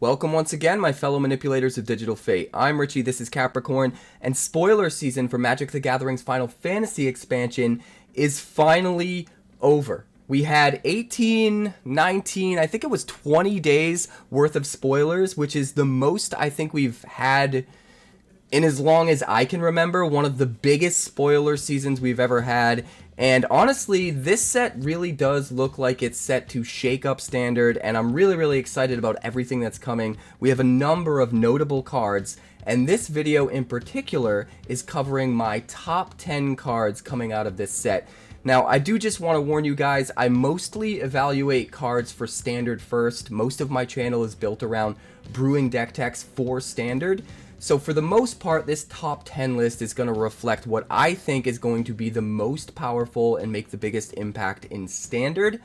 Welcome once again, my fellow manipulators of digital fate. I'm Richie, this is Capricorn, and spoiler season for Magic the Gathering's Final Fantasy expansion is finally over. We had 18, 19, I think it was 20 days worth of spoilers, which is the most I think we've had in as long as I can remember. One of the biggest spoiler seasons we've ever had. And honestly, this set really does look like it's set to shake up Standard, and I'm really excited about everything that's coming. We have a number of notable cards, and this video in particular is covering my top 10 cards coming out of this set. Now, I do just want to warn you guys, I mostly evaluate cards for Standard first. Most of my channel is built around brewing deck techs for Standard. So for the most part, this top 10 list is going to reflect what I think is going to be the most powerful and make the biggest impact in Standard.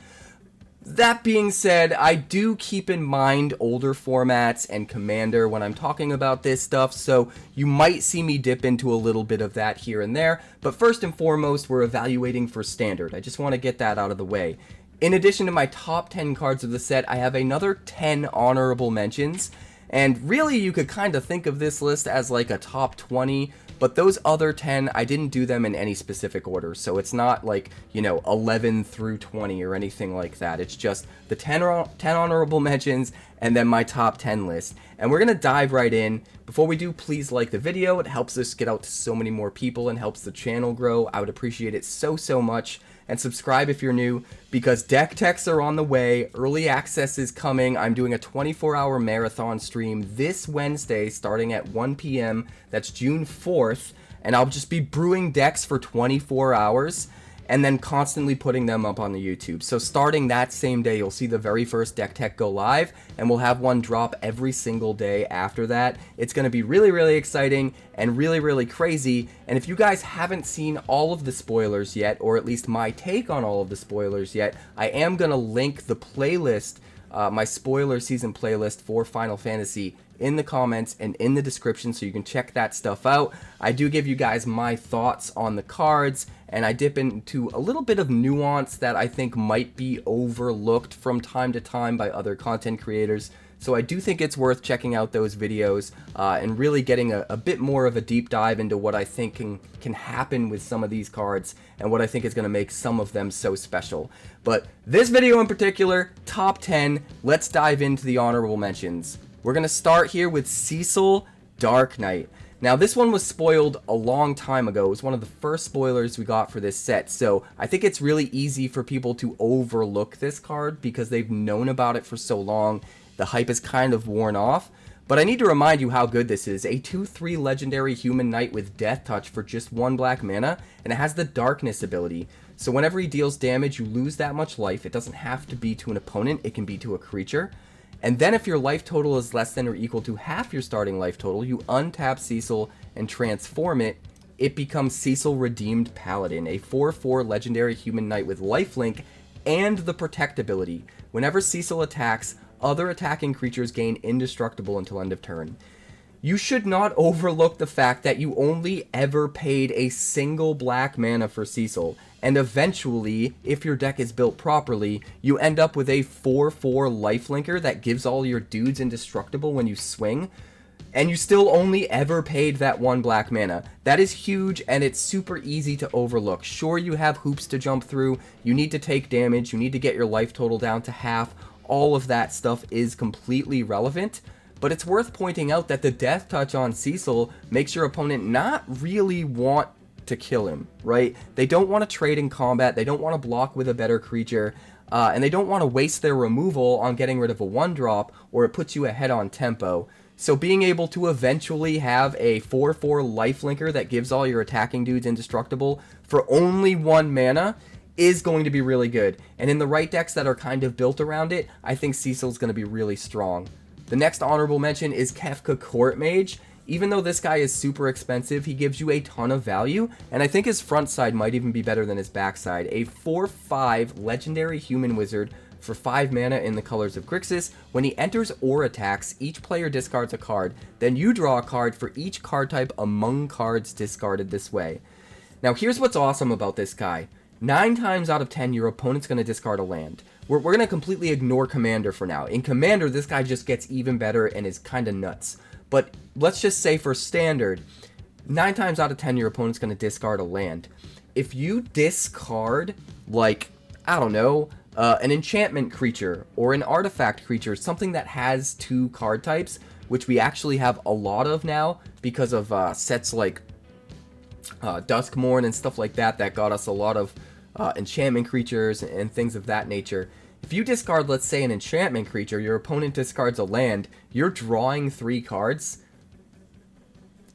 That being said, I do keep in mind older formats and Commander when I'm talking about this stuff, so you might see me dip into a little bit of that here and there. But first and foremost, we're evaluating for Standard. I just want to get that out of the way. In addition to my top 10 cards of the set, I have another 10 honorable mentions. And really, you could kind of think of this list as like a top 20, but those other 10, I didn't do them in any specific order. So it's not like, 11 through 20 or anything like that. It's just the 10 honorable mentions and then my top 10 list. And we're going to dive right in. Before we do, please like the video. It helps us get out to so many more people and helps the channel grow. I would appreciate it so much. And subscribe if you're new, because deck techs are on the way. Early access is coming. I'm doing a 24-hour marathon stream this Wednesday starting at 1 p.m. That's June 4th. And I'll just be brewing decks for 24 hours and then constantly putting them up on the YouTube. So starting that same day, you'll see the very first deck tech go live, and we'll have one drop every single day after that. It's going to be really exciting and really crazy. And if you guys haven't seen all of the spoilers yet, or at least my take on all of the spoilers yet, I am going to link the playlist, my spoiler season playlist for Final Fantasy, in the comments and in the description, so you can check that stuff out. I do give you guys my thoughts on the cards, and I dip into a little bit of nuance that I think might be overlooked from time to time by other content creators. So I do think it's worth checking out those videos and really getting a bit more of a deep dive into what I think can happen with some of these cards and what I think is going to make some of them so special. But this video in particular, top 10, let's dive into the honorable mentions. We're going to start here with Cecil Dark Knight. Now, this one was spoiled a long time ago. It was one of the first spoilers we got for this set, so I think it's really easy for people to overlook this card because they've known about it for so long. The hype is kind of worn off, but I need to remind you how good this is. A 2/3 legendary human knight with Death Touch for just 1 black mana, and it has the Darkness ability. So whenever he deals damage, you lose that much life. It doesn't have to be to an opponent, it can be to a creature. And then if your life total is less than or equal to half your starting life total, you untap Cecil and transform it. It becomes Cecil Redeemed Paladin, a 4/4 legendary human knight with lifelink and the Protect ability. Whenever Cecil attacks, other attacking creatures gain indestructible until end of turn. You should not overlook the fact that you only ever paid a single black mana for Cecil, and eventually, if your deck is built properly, you end up with a 4/4 lifelinker that gives all your dudes indestructible when you swing, and you still only ever paid that 1 black mana. That is huge, and it's super easy to overlook. Sure, you have hoops to jump through, you need to take damage, you need to get your life total down to half, all of that stuff is completely relevant. But it's worth pointing out that the Death Touch on Cecil makes your opponent not really want to kill him, right? They don't want to trade in combat, they don't want to block with a better creature, and they don't want to waste their removal on getting rid of a 1-drop, or it puts you ahead on tempo. So being able to eventually have a 4/4 lifelinker that gives all your attacking dudes indestructible for only 1 mana is going to be really good. And in the right decks that are kind of built around it, I think Cecil's going to be really strong. The next honorable mention is Kefka Court Mage. Even though this guy is super expensive, he gives you a ton of value, and I think his front side might even be better than his backside. A 4/5 legendary human wizard for 5 mana in the colors of Grixis. When he enters or attacks, each player discards a card. Then you draw a card for each card type among cards discarded this way. Now here's what's awesome about this guy. 9 times out of 10, your opponent's going to discard a land. we're going to completely ignore Commander for now. In Commander, this guy just gets even better and is kind of nuts. But let's just say for Standard, 9 times out of 10, your opponent's going to discard a land. If you discard, like, I don't know, an enchantment creature or an artifact creature, something that has 2 card types, which we actually have a lot of now because of sets like Duskmourn and stuff like that got us a lot of enchantment creatures and things of that nature. If you discard, let's say, an enchantment creature, your opponent discards a land, you're drawing 3 cards.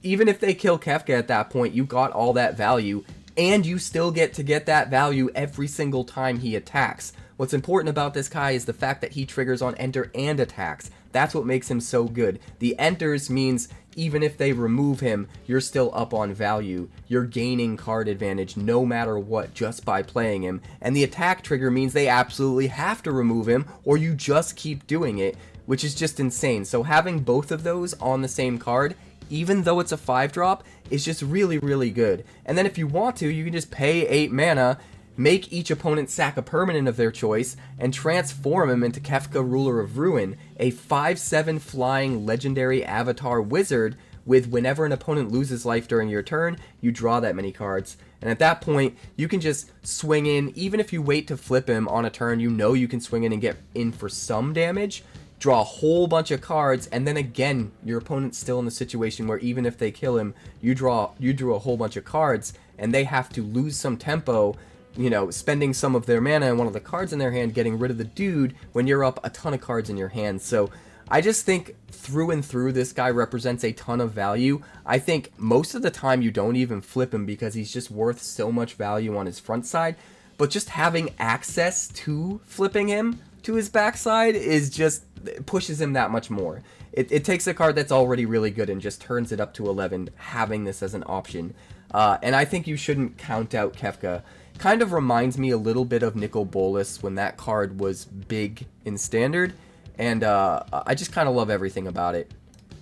Even if they kill Kefka at that point, you got all that value, and you still get to get that value every single time he attacks. What's important about this guy is the fact that he triggers on enter and attacks. That's what makes him so good. The enters means even if they remove him, you're still up on value. You're gaining card advantage no matter what just by playing him. And the attack trigger means they absolutely have to remove him or you just keep doing it, which is just insane. So having both of those on the same card, even though it's a 5-drop, is just really, really good. And then if you want to, you can just pay 8 mana, make each opponent sack a permanent of their choice, and transform him into Kefka, Ruler of Ruin, a 5/7 flying legendary avatar wizard with whenever an opponent loses life during your turn, you draw that many cards. And at that point, you can just swing in, even if you wait to flip him on a turn, you know you can swing in and get in for some damage, draw a whole bunch of cards, and then again, your opponent's still in the situation where even if they kill him, you drew a whole bunch of cards, and they have to lose some tempo, you know, spending some of their mana and one of the cards in their hand, getting rid of the dude when you're up a ton of cards in your hand. So I just think through and through, this guy represents a ton of value. I think most of the time you don't even flip him because he's just worth so much value on his front side. But just having access to flipping him to his backside is just pushes him that much more. It takes a card that's already really good and just turns it up to 11, having this as an option. And I think you shouldn't count out Kefka. Kind of reminds me a little bit of Nicol Bolas when that card was big in Standard, and I just kind of love everything about it.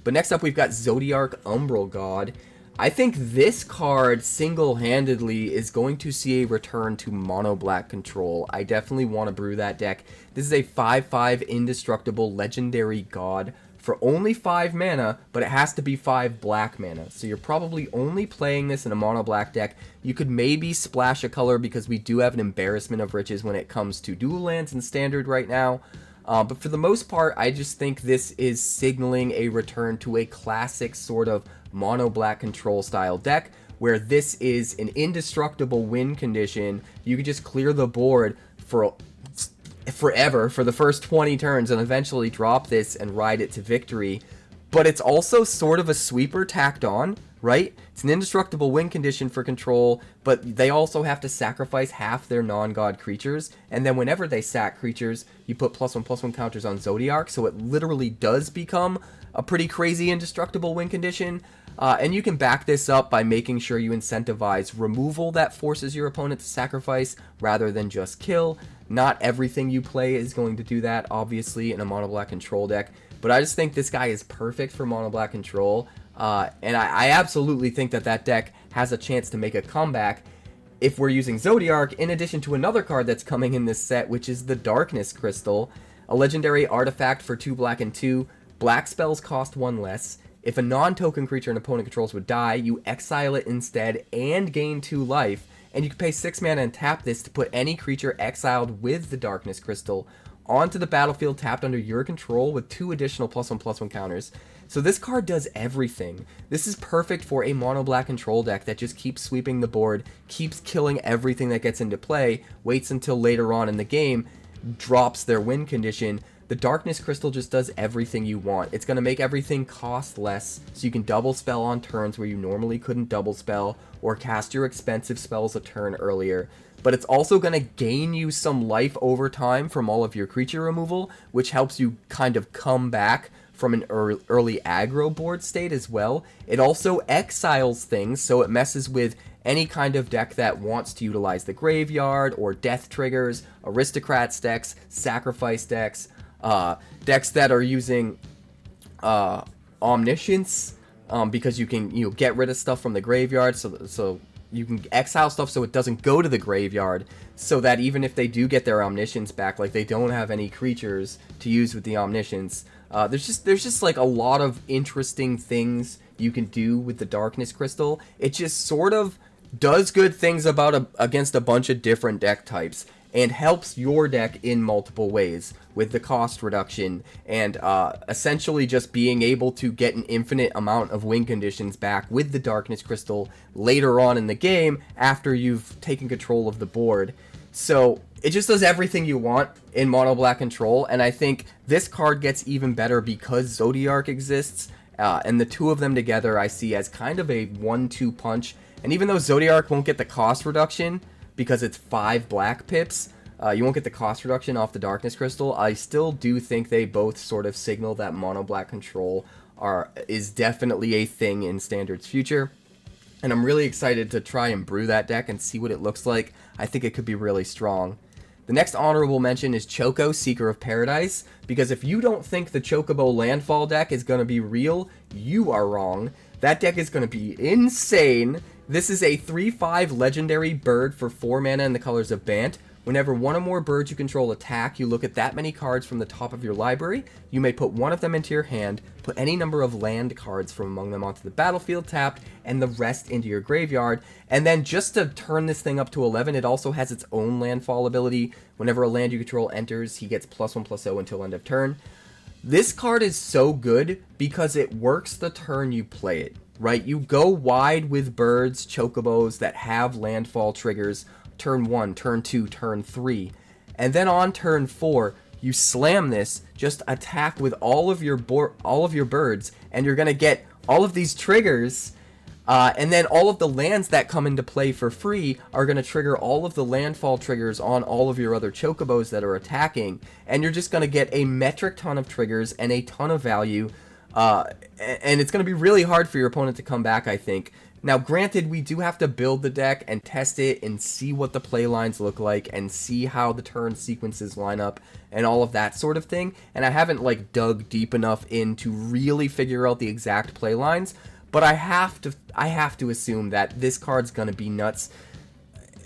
But next up we've got Zodiarch Umbral God. I think this card single-handedly is going to see a return to mono black control. I definitely want to brew that deck. This is a 5/5 indestructible legendary god for only 5 mana, but it has to be 5 black mana. So you're probably only playing this in a mono black deck. You could maybe splash a color because we do have an embarrassment of riches when it comes to dual lands and Standard right now. But for the most part, I just think this is signaling a return to a classic sort of mono black control style deck where this is an indestructible win condition. You can just clear the board for forever for the first 20 turns and eventually drop this and ride it to victory. But it's also sort of a sweeper tacked on, right? It's an indestructible win condition for control, but they also have to sacrifice half their non-god creatures, and then whenever they sack creatures, you put +1/+1 counters on Zodiarch, so it literally does become a pretty crazy indestructible win condition. And you can back this up by making sure you incentivize removal that forces your opponent to sacrifice rather than just kill. Not everything you play is going to do that, obviously, in a mono black control deck, but I just think this guy is perfect for mono black control, and I absolutely think that that deck has a chance to make a comeback if we're using Zodiarch, in addition to another card that's coming in this set, which is the Darkness Crystal, a legendary artifact for 2 black and 2. Black spells cost 1 less. If a non-token creature an opponent controls would die, you exile it instead and gain 2 life, and you can pay 6 mana and tap this to put any creature exiled with the Darkness Crystal onto the battlefield tapped under your control with 2 additional +1/+1 counters. So this card does everything. This is perfect for a mono black control deck that just keeps sweeping the board, keeps killing everything that gets into play, waits until later on in the game, drops their win condition. The Darkness Crystal just does everything you want. It's going to make everything cost less, so you can double spell on turns where you normally couldn't double spell, or cast your expensive spells a turn earlier. But it's also going to gain you some life over time from all of your creature removal, which helps you kind of come back from an early aggro board state as well. It also exiles things, so it messes with any kind of deck that wants to utilize the graveyard, or death triggers, aristocrats decks, sacrifice decks, decks that are using omniscience, because you can get rid of stuff from the graveyard, so you can exile stuff so it doesn't go to the graveyard, so that even if they do get their Omniscience back, like they don't have any creatures to use with the Omniscience. There's just like a lot of interesting things you can do with the Darkness Crystal. It just sort of does good things against a bunch of different deck types, and helps your deck in multiple ways with the cost reduction and essentially just being able to get an infinite amount of win conditions back with the Darkness Crystal later on in the game after you've taken control of the board. So it just does everything you want in mono black control, and I think this card gets even better because Zodiark exists, and the two of them together I see as kind of a 1-2 punch. And even though Zodiark won't get the cost reduction, because it's 5 black pips, you won't get the cost reduction off the Darkness Crystal, I still do think they both sort of signal that mono black control is definitely a thing in Standard's future. And I'm really excited to try and brew that deck and see what it looks like. I think it could be really strong. The next honorable mention is Choco Seeker of Paradise, because if you don't think the Chocobo landfall deck is going to be real, you are wrong. That deck is going to be insane. This is a 3/5 legendary bird for 4 mana in the colors of Bant. Whenever one or more birds you control attack, you look at that many cards from the top of your library. You may put one of them into your hand, put any number of land cards from among them onto the battlefield tapped, and the rest into your graveyard. And then just to turn this thing up to 11, it also has its own landfall ability. Whenever a land you control enters, he gets +1/+0 until end of turn. This card is so good because it works the turn you play it, right? You go wide with birds, chocobos that have landfall triggers, turn 1, turn 2, turn 3. And then on turn 4, you slam this, just attack with all of your birds, and you're going to get all of these triggers, and then all of the lands that come into play for free are going to trigger all of the landfall triggers on all of your other chocobos that are attacking, and you're just going to get a metric ton of triggers and a ton of value, and it's going to be really hard for your opponent to come back, I think. Now, granted, we do have to build the deck and test it and see what the play lines look like and see how the turn sequences line up and all of that sort of thing. And I haven't like dug deep enough in to really figure out the exact play lines, but I have to assume that this card's gonna be nuts.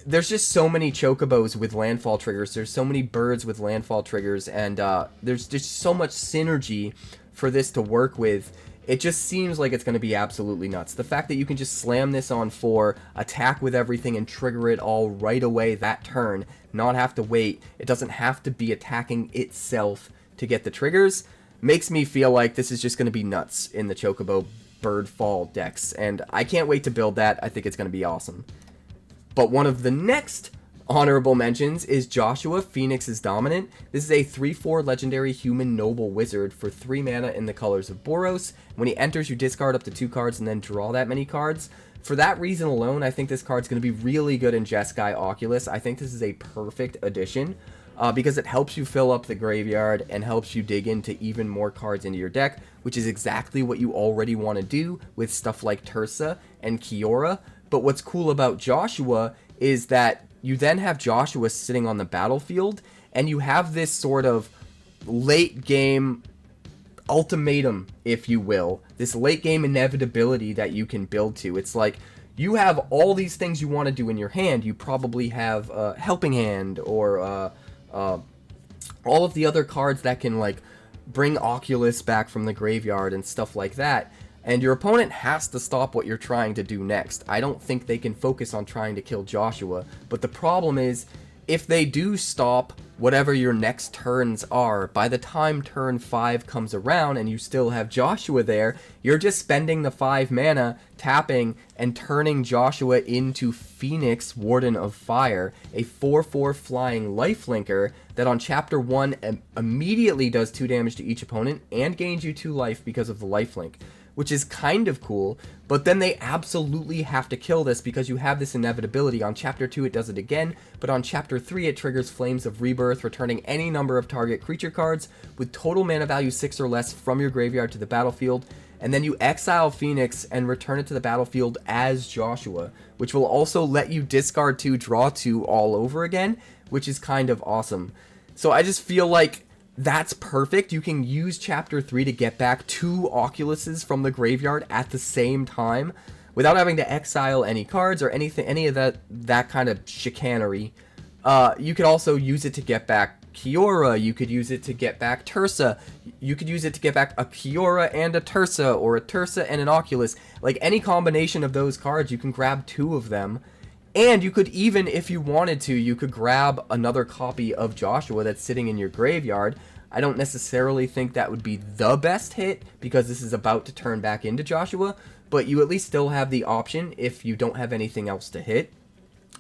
There's just so many chocobos with landfall triggers. There's so many birds with landfall triggers, and there's just so much synergy for this to work with. It just seems like it's going to be absolutely nuts. The fact that you can just slam this on 4, attack with everything, and trigger it all right away that turn, not have to wait, it doesn't have to be attacking itself to get the triggers, makes me feel like this is just going to be nuts in the Chocobo Birdfall decks. And I can't wait to build that. I think it's going to be awesome. But one of the next honorable mentions is Joshua, Phoenix's Dominant. This is a 3/4 legendary human noble wizard for 3 mana in the colors of Boros. When he enters, you discard up to 2 cards and then draw that many cards. For that reason alone, I think this card's going to be really good in Jeskai Oculus. I think this is a perfect addition because it helps you fill up the graveyard and helps you dig into even more cards into your deck, which is exactly what you already want to do with stuff like Tersa and Kiora. But what's cool about Joshua is that you then have Joshua sitting on the battlefield, and you have this sort of late game ultimatum, if you will, this late game inevitability that you can build to. It's like you have all these things you want to do in your hand. You probably have Helping Hand or all of the other cards that can like bring Oculus back from the graveyard and stuff like that. And your opponent has to stop what you're trying to do next. I don't think they can focus on trying to kill Joshua. But the problem is, if they do stop whatever your next turns are, by the time turn 5 comes around and you still have Joshua there, you're just spending the 5 mana, tapping, and turning Joshua into Phoenix, Warden of Fire, a 4/4 flying lifelinker that on Chapter 1 immediately does 2 damage to each opponent and gains you 2 life because of the lifelink, which is kind of cool. But then they absolutely have to kill this because you have this inevitability. On Chapter 2 it does it again, but on Chapter 3 it triggers Flames of Rebirth, returning any number of target creature cards with total mana value 6 or less from your graveyard to the battlefield, and then you exile Phoenix and return it to the battlefield as Joshua, which will also let you discard 2, draw 2 all over again, which is kind of awesome. So I just feel like that's perfect. You can use Chapter 3 to get back 2 Oculuses from the graveyard at the same time, without having to exile any cards or anything, any of that kind of chicanery. You could also use it to get back Kiora, you could use it to get back Tersa, you could use it to get back a Kiora and a Tersa, or a Tersa and an Oculus. Like, any combination of those cards, you can grab 2 of them. And you could even, if you wanted to, you could grab another copy of Joshua that's sitting in your graveyard. I don't necessarily think that would be the best hit, because this is about to turn back into Joshua, but you at least still have the option if you don't have anything else to hit.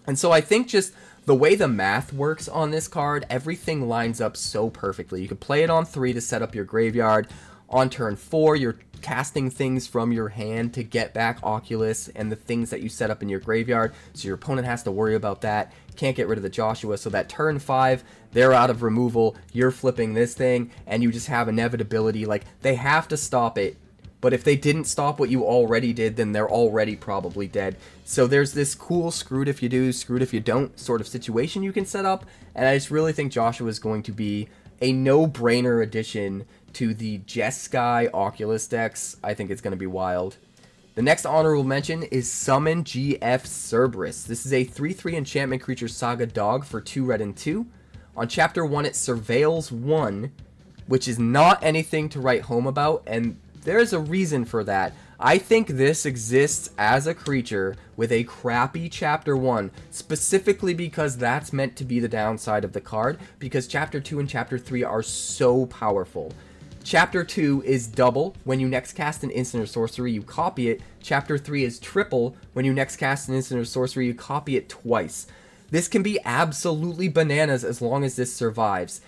And so I think just the way the math works on this card, everything lines up so perfectly. You could play it on 3 to set up your graveyard. On turn 4, you're casting things from your hand to get back Oculus and the things that you set up in your graveyard, so your opponent has to worry about that. Can't get rid of the Joshua, so that turn 5, they're out of removal, you're flipping this thing, and you just have inevitability. Like, they have to stop it, but if they didn't stop what you already did, then they're already probably dead. So there's this cool screwed if you do, screwed if you don't sort of situation you can set up, and I just really think Joshua is going to be a no-brainer addition to the Jeskai Oculus decks. I think it's going to be wild. The next honorable mention is Summon GF Cerberus. This is a 3/3 enchantment creature saga dog for 2 red and 2. On chapter 1, it surveils 1, which is not anything to write home about, and there's a reason for that. I think this exists as a creature with a crappy chapter 1, specifically because that's meant to be the downside of the card, because chapter 2 and chapter 3 are so powerful. Chapter 2 is double. When you next cast an instant or sorcery, you copy it. Chapter 3 is triple. When you next cast an instant or sorcery, you copy it twice. This can be absolutely bananas as long as this survives.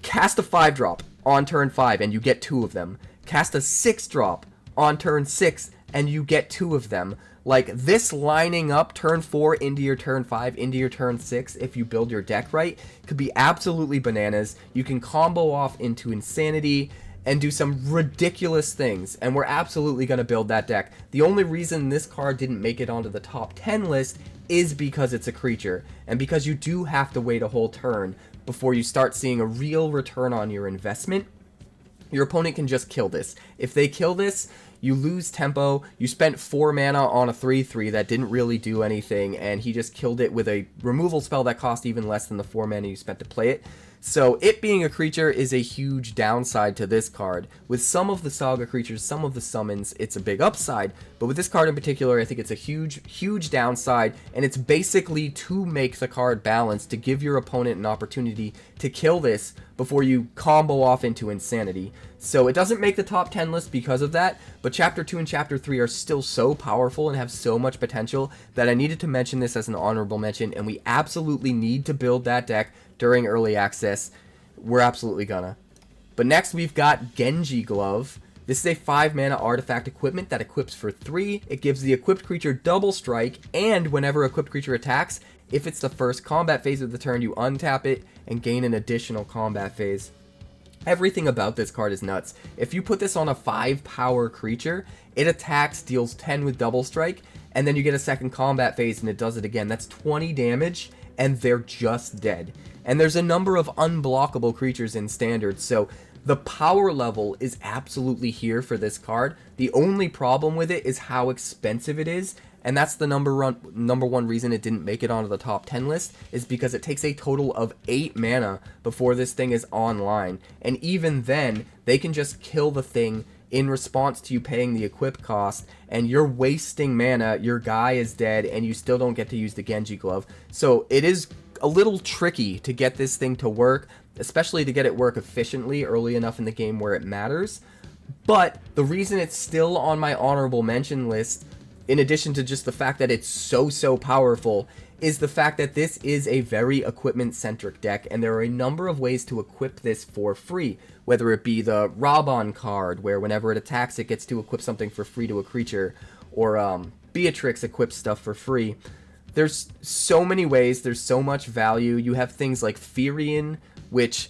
Cast a 5-drop on turn 5 and you get 2 of them. Cast a 6-drop on turn 6 and you get 2 of them. Like, this lining up turn 4 into your turn 5 into your turn 6, if you build your deck right, could be absolutely bananas. You can combo off into Insanity and do some ridiculous things, and we're absolutely going to build that deck. The only reason this card didn't make it onto the top 10 list is because it's a creature, and because you do have to wait a whole turn before you start seeing a real return on your investment. Your opponent can just kill this. If they kill this, you lose tempo. You spent 4 mana on a 3/3 that didn't really do anything, and he just killed it with a removal spell that cost even less than the 4 mana you spent to play it. So it being a creature is a huge downside to this card. With some of the saga creatures, some of the summons, it's a big upside, but with this card in particular, I think it's a huge downside, and it's basically to make the card balanced, to give your opponent an opportunity to kill this before you combo off into Insanity. So it doesn't make the top 10 list because of that, but Chapter 2 and Chapter 3 are still so powerful and have so much potential that I needed to mention this as an honorable mention, and we absolutely need to build that deck during early access. We're absolutely gonna. But next we've got Genji Glove. This is a 5 mana artifact equipment that equips for 3. It gives the equipped creature double strike, and whenever equipped creature attacks, if it's the first combat phase of the turn, you untap it and gain an additional combat phase. Everything about this card is nuts. If you put this on a 5 power creature, it attacks, deals 10 with double strike, and then you get a second combat phase and it does it again. That's 20 damage, and they're just dead. And there's a number of unblockable creatures in Standard, so the power level is absolutely here for this card. The only problem with it is how expensive it is, and that's the number one reason it didn't make it onto the top 10 list, is because it takes a total of 8 mana before this thing is online. And even then, they can just kill the thing in response to you paying the equip cost, and you're wasting mana, your guy is dead, and you still don't get to use the Genji Glove. So it is a little tricky to get this thing to work, especially to get it work efficiently early enough in the game where it matters. But the reason it's still on my honorable mention list, in addition to just the fact that it's so powerful, is the fact that this is a very equipment-centric deck, and there are a number of ways to equip this for free, whether it be the Rabon card, where whenever it attacks it gets to equip something for free to a creature, or Beatrix equips stuff for free. There's so many ways, there's so much value. You have things like Firion, which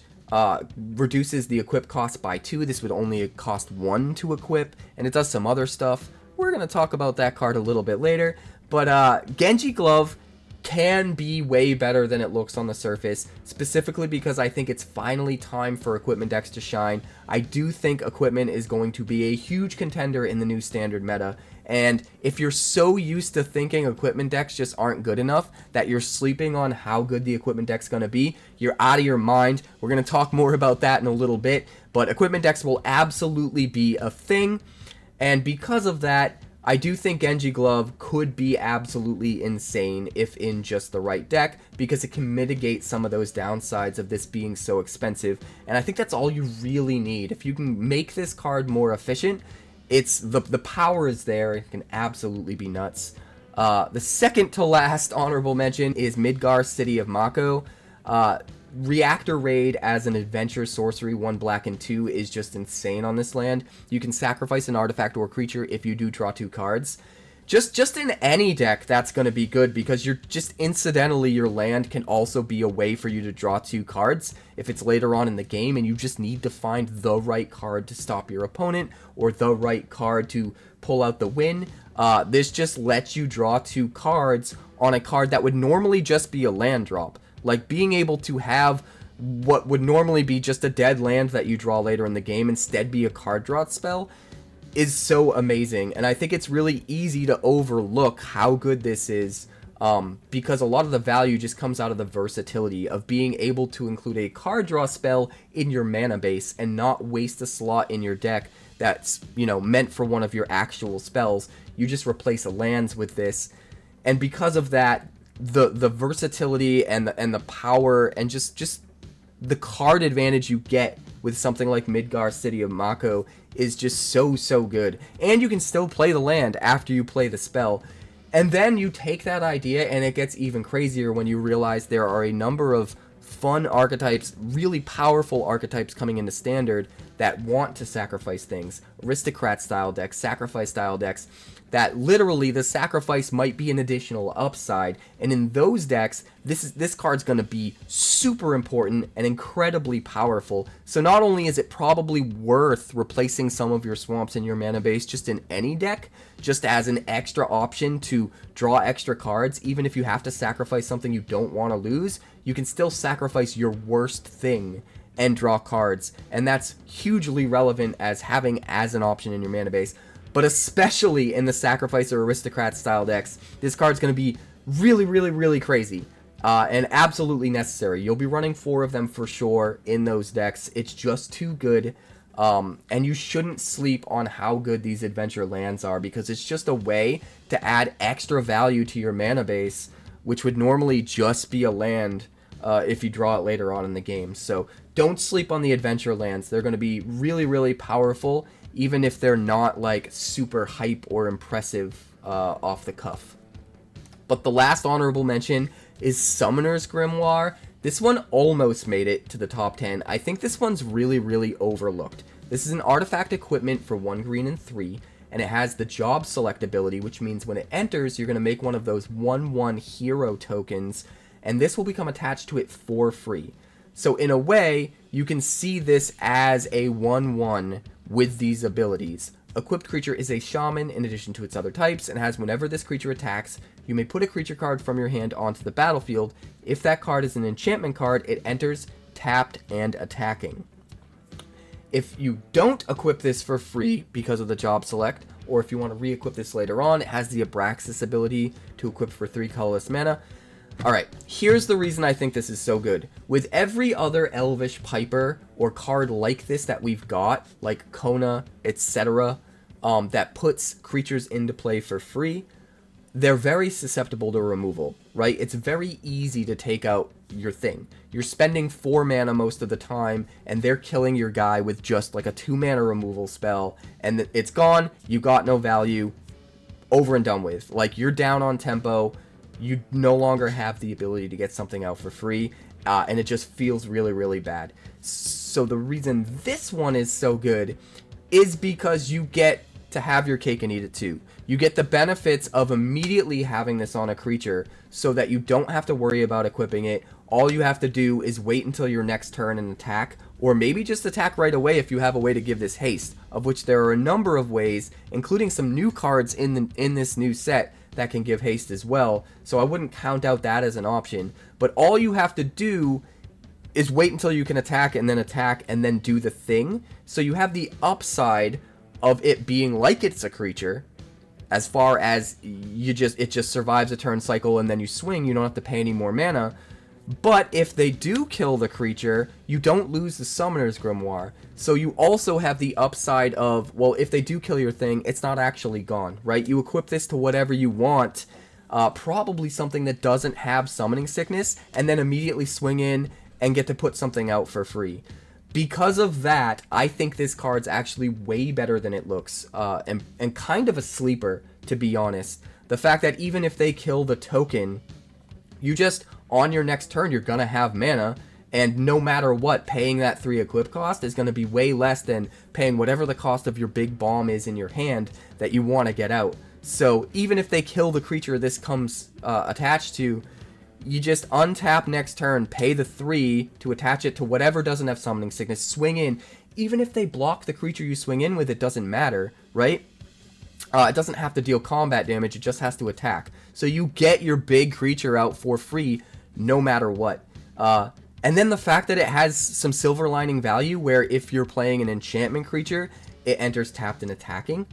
reduces the equip cost by 2. This would only cost 1 to equip, and it does some other stuff. We're going to talk about that card a little bit later, but Genji Glove can be way better than it looks on the surface, specifically because I think it's finally time for equipment decks to shine. I do think equipment is going to be a huge contender in the new standard meta, and if you're so used to thinking equipment decks just aren't good enough that you're sleeping on how good the equipment deck's going to be, you're out of your mind. We're going to talk more about that in a little bit, but equipment decks will absolutely be a thing, and because of that, I do think Genji Glove could be absolutely insane if in just the right deck, because it can mitigate some of those downsides of this being so expensive, and I think that's all you really need. If you can make this card more efficient, it's the power is there. It can absolutely be nuts. The second to last honorable mention is Midgar, City of Mako. Reactor Raid as an adventure sorcery, 1 black and 2, is just insane on this land. You can sacrifice an artifact or creature if you do draw 2 cards. Just in any deck, that's going to be good, because you're just incidentally, your land can also be a way for you to draw 2 cards if it's later on in the game, and you just need to find the right card to stop your opponent or the right card to pull out the win. This just lets you draw 2 cards on a card that would normally just be a land drop. Like, being able to have what would normally be just a dead land that you draw later in the game instead be a card draw spell is so amazing. And I think it's really easy to overlook how good this is, because a lot of the value just comes out of the versatility of being able to include a card draw spell in your mana base and not waste a slot in your deck that's, you know, meant for one of your actual spells. You just replace lands with this, and because of that, the versatility and the power and just the card advantage you get with something like Midgar, City of Mako is just so good. And you can still play the land after you play the spell. And then you take that idea and it gets even crazier when you realize there are a number of fun archetypes, really powerful archetypes coming into standard that want to sacrifice things. Aristocrat style decks, sacrifice style decks, that literally the sacrifice might be an additional upside, and in those decks, this card's going to be super important and incredibly powerful. So not only is it probably worth replacing some of your swamps in your mana base just in any deck, just as an extra option to draw extra cards, even if you have to sacrifice something you don't want to lose, you can still sacrifice your worst thing and draw cards, and that's hugely relevant as having as an option in your mana base. But especially in the sacrifice or aristocrat style decks, this card's going to be really crazy, and absolutely necessary. You'll be running 4 of them for sure in those decks. It's just too good, and you shouldn't sleep on how good these adventure lands are, because it's just a way to add extra value to your mana base, which would normally just be a land if you draw it later on in the game. So don't sleep on the adventure lands. They're going to be really powerful, even if they're not like super hype or impressive off the cuff. But the last honorable mention is Summoner's Grimoire. This one almost made it to the top 10. I think this one's really overlooked. This is an artifact equipment for 1 green and 3, and it has the job select ability, which means when it enters, you're going to make one of those 1/1 hero tokens, and this will become attached to it for free. So in a way, you can see this as a 1/1 with these abilities. Equipped creature is a shaman in addition to its other types, and has whenever this creature attacks, you may put a creature card from your hand onto the battlefield. If that card is an enchantment card, it enters tapped and attacking. If you don't equip this for free because of the job select, or if you want to re-equip this later on, it has the Abraxas ability to equip for 3 colorless mana. Alright, here's the reason I think this is so good. With every other Elvish Piper or card like this that we've got, like Kona, etc., that puts creatures into play for free, they're very susceptible to removal, right? It's very easy to take out your thing. You're spending 4 mana most of the time, and they're killing your guy with just like a 2 mana removal spell, and it's gone, you got no value, over and done with. Like, you're down on tempo, you no longer have the ability to get something out for free, and it just feels really bad. So the reason this one is so good is because you get to have your cake and eat it too. You get the benefits of immediately having this on a creature so that you don't have to worry about equipping it. All you have to do is wait until your next turn and attack, or maybe just attack right away if you have a way to give this haste, of which there are a number of ways, including some new cards in this new set that can give haste as well, so I wouldn't count out that as an option. But all you have to do is wait until you can attack and then do the thing. So you have the upside of it being like it's a creature, as far as it just survives a turn cycle and then you swing, you don't have to pay any more mana. But if they do kill the creature, you don't lose the Summoner's Grimoire. So you also have the upside of, well, if they do kill your thing, it's not actually gone, right? You equip this to whatever you want, probably something that doesn't have Summoning Sickness, and then immediately swing in and get to put something out for free. Because of that, I think this card's actually way better than it looks, and kind of a sleeper, to be honest. The fact that even if they kill the token, you just, on your next turn, you're gonna have mana, and no matter what, paying that 3 equip cost is gonna be way less than paying whatever the cost of your big bomb is in your hand that you want to get out. So even if they kill the creature this comes attached to, you just untap next turn, pay the 3 to attach it to whatever doesn't have Summoning Sickness, swing in. Even if they block the creature you swing in with, it doesn't matter, right? It doesn't have to deal combat damage, it just has to attack. So you get your big creature out for free no matter what. And then the fact that it has some silver lining value, where if you're playing an enchantment creature, it enters tapped and attacking,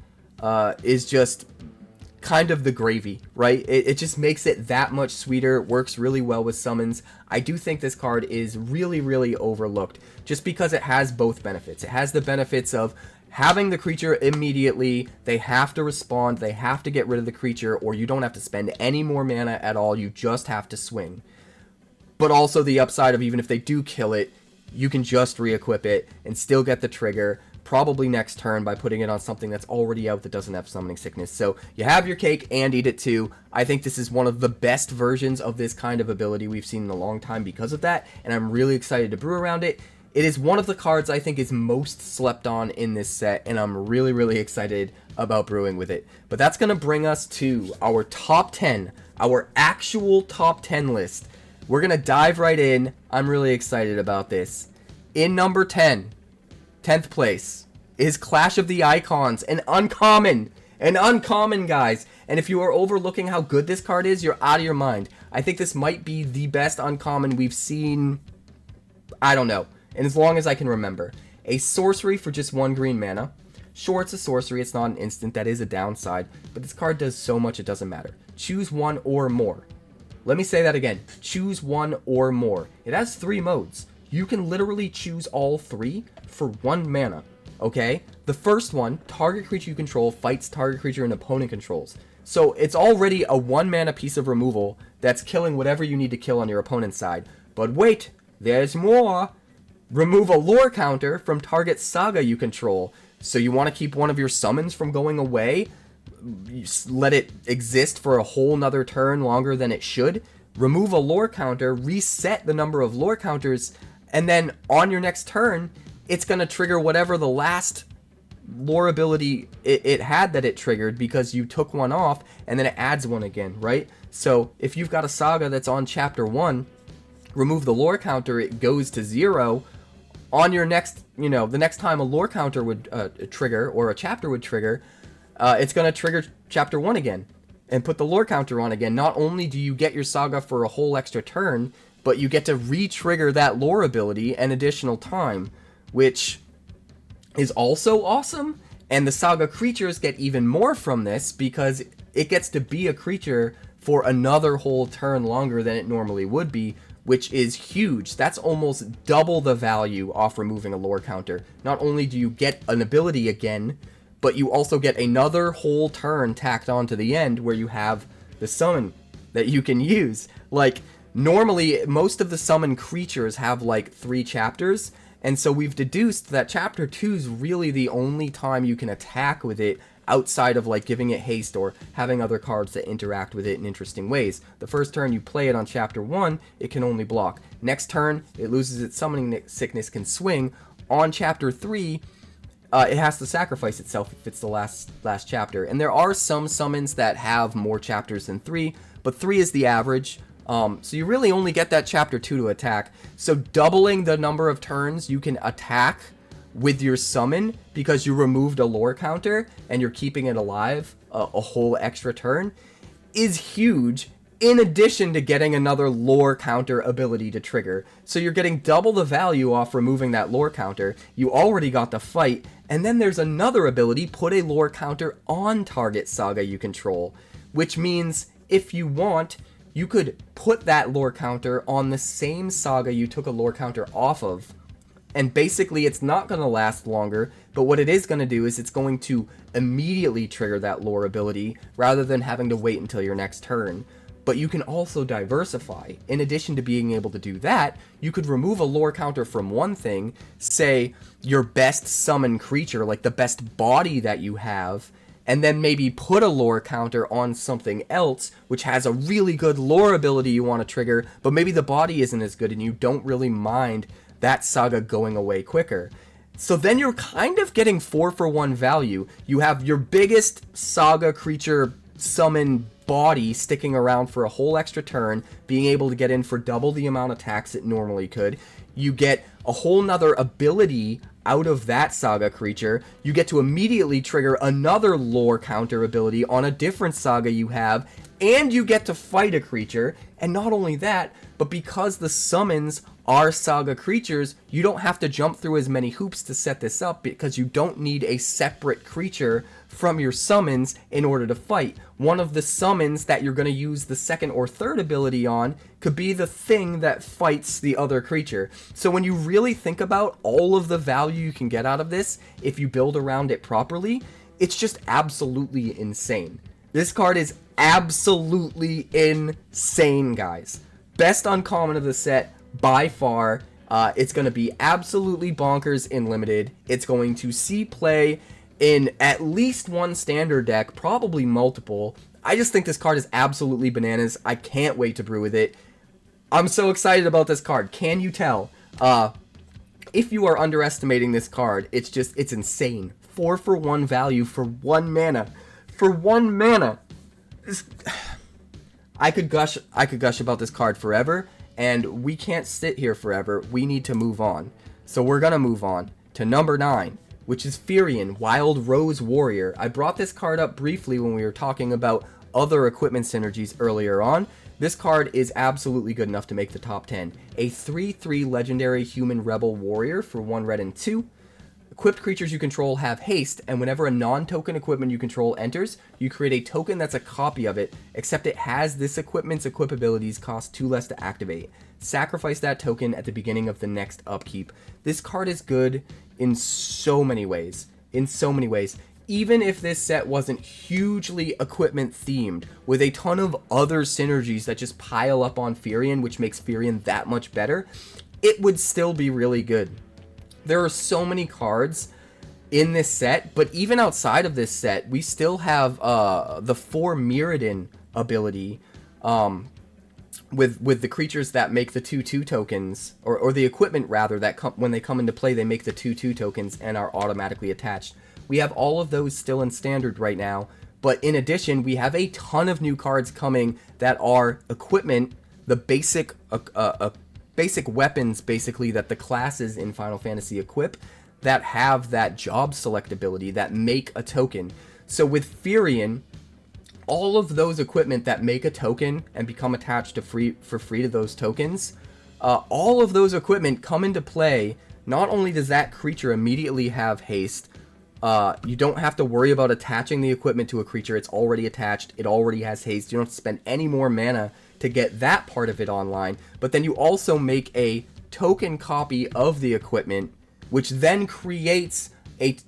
is just kind of the gravy, right? It just makes it that much sweeter. It works really well with summons. I do think this card is really, really overlooked, just because it has both benefits. It has the benefits of having the creature immediately, they have to respond, they have to get rid of the creature, or you don't have to spend any more mana at all, you just have to swing. But also the upside of, even if they do kill it, you can just re-equip it and still get the trigger, probably next turn, by putting it on something that's already out that doesn't have Summoning Sickness. So you have your cake and eat it too. I think this is one of the best versions of this kind of ability we've seen in a long time because of that, and I'm really excited to brew around it. It is one of the cards I think is most slept on in this set, and I'm really, really excited about brewing with it. But that's going to bring us to our top 10, our actual top 10 list. We're going to dive right in. I'm really excited about this. In number 10, 10th place, is Clash of the Icons, an uncommon, guys. And if you are overlooking how good this card is, you're out of your mind. I think this might be the best uncommon we've seen, I don't know, and as long as I can remember. A sorcery for just 1 green mana. Sure, it's a sorcery, it's not an instant, that is a downside, but this card does so much it doesn't matter. Choose 1 or more. Let me say that again. Choose 1 or more. It has 3 modes. You can literally choose all 3 for 1 mana, okay? The first one, target creature you control fights target creature an opponent controls. So it's already a 1 mana piece of removal that's killing whatever you need to kill on your opponent's side. But wait, there's more! Remove a lore counter from target saga you control. So you want to keep one of your summons from going away? You let it exist for a whole nother turn longer than it should? Remove a lore counter, reset the number of lore counters, and then on your next turn, it's going to trigger whatever the last lore ability it had that it triggered, because you took one off, and then it adds one again, right? So if you've got a saga that's on chapter 1, remove the lore counter, it goes to 0. On your next, the next time a lore counter would trigger, or a chapter would trigger, it's going to trigger chapter 1 again and put the lore counter on again. Not only do you get your saga for a whole extra turn, but you get to re-trigger that lore ability an additional time, which is also awesome. And the saga creatures get even more from this, because it gets to be a creature for another whole turn longer than it normally would be, which is huge. That's almost double the value off removing a lore counter. Not only do you get an ability again, but you also get another whole turn tacked on to the end where you have the summon that you can use. Like, normally, most of the summon creatures have like 3 chapters, and so we've deduced that chapter 2 is really the only time you can attack with it outside of like giving it haste or having other cards that interact with it in interesting ways. The first turn you play it on chapter 1, it can only block. Next turn, it loses its summoning sickness, can swing. On chapter 3, it has to sacrifice itself if it's the last chapter. And there are some summons that have more chapters than 3, but 3 is the average. So you really only get that chapter 2 to attack. So doubling the number of turns you can attack with your summon, because you removed a lore counter and you're keeping it alive a whole extra turn, is huge, in addition to getting another lore counter ability to trigger. So you're getting double the value off removing that lore counter. You already got the fight, and then there's another ability, put a lore counter on target saga you control, which means if you want, you could put that lore counter on the same saga you took a lore counter off of, and basically it's not going to last longer, but what it is going to do is it's going to immediately trigger that lore ability rather than having to wait until your next turn. But you can also diversify. In addition to being able to do that, you could remove a lore counter from one thing, say your best summon creature, like the best body that you have, and then maybe put a lore counter on something else, which has a really good lore ability you want to trigger, but maybe the body isn't as good and you don't really mind that saga going away quicker. So then you're kind of getting 4-for-1 value. You have your biggest saga creature summon body sticking around for a whole extra turn, being able to get in for double the amount of attacks it normally could. You get a whole nother ability out of that saga creature. You get to immediately trigger another lore counter ability on a different saga you have, and you get to fight a creature. And not only that, but because the summons are saga creatures, you don't have to jump through as many hoops to set this up, because you don't need a separate creature from your summons in order to fight. One of the summons that you're going to use the second or third ability on could be the thing that fights the other creature. So when you really think about all of the value you can get out of this, if you build around it properly, it's just absolutely insane. This card is absolutely insane, guys. Best uncommon of the set by far. It's going to be absolutely bonkers in limited. It's going to see play in at least one standard deck, probably multiple. I just think this card is absolutely bananas. I can't wait to brew with it. I'm so excited about this card. Can you tell? If you are underestimating this card, it's insane. 4-for-1 value for 1 mana. For 1 mana. I could gush about this card forever, and we can't sit here forever. We need to move on. So we're gonna move on to number 9, which is Firion, Wild Rose Warrior. I brought this card up briefly when we were talking about other equipment synergies earlier on. This card is absolutely good enough to make the top 10. A 3/3 legendary human rebel warrior for 1 red and 2. Equipped creatures you control have haste, and whenever a non-token equipment you control enters, you create a token that's a copy of it, except it has this equipment's equip abilities cost 2 less to activate. Sacrifice that token at the beginning of the next upkeep. This card is good in so many ways. Even if this set wasn't hugely equipment themed, with a ton of other synergies that just pile up on Firion, which makes Firion that much better, it would still be really good. There are so many cards in this set, but even outside of this set, we still have the 4 Mirrodin ability with the creatures that make the 2/2 tokens, or the equipment rather, that when they come into play, they make the 2/2 tokens and are automatically attached. We have all of those still in standard right now, but in addition, we have a ton of new cards coming that are equipment, the basic weapons, basically, that the classes in Final Fantasy equip, that have that job select ability, that make a token. So with Firion, all of those equipment that make a token and become attached to for free to those tokens, all of those equipment come into play. Not only does that creature immediately have haste, you don't have to worry about attaching the equipment to a creature. It's already attached. It already has haste. You don't have to spend any more mana to get that part of it online. But then you also make a token copy of the equipment, which then creates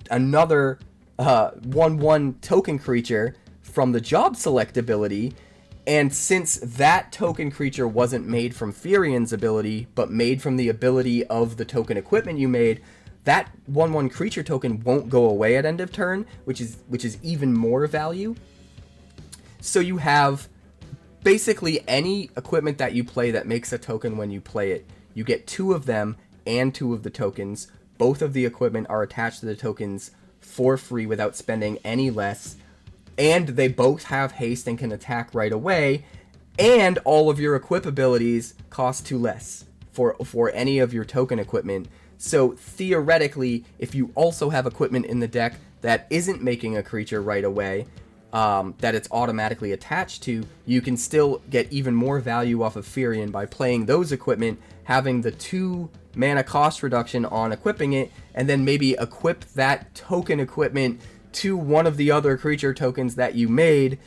another 1/1 token creature from the job select ability. And since that token creature wasn't made from Firion's ability, but made from the ability of the token equipment you made, that 1/1 creature token won't go away at end of turn, which is even more value. So you have basically any equipment that you play that makes a token when you play it. You get 2 of them and 2 of the tokens. Both of the equipment are attached to the tokens for free without spending any less. And they both have haste and can attack right away. And all of your equip abilities cost 2 less for any of your token equipment. So theoretically, if you also have equipment in the deck that isn't making a creature right away, that it's automatically attached to, you can still get even more value off of Firion by playing those equipment, having the 2 mana cost reduction on equipping it, and then maybe equip that token equipment to one of the other creature tokens that you made.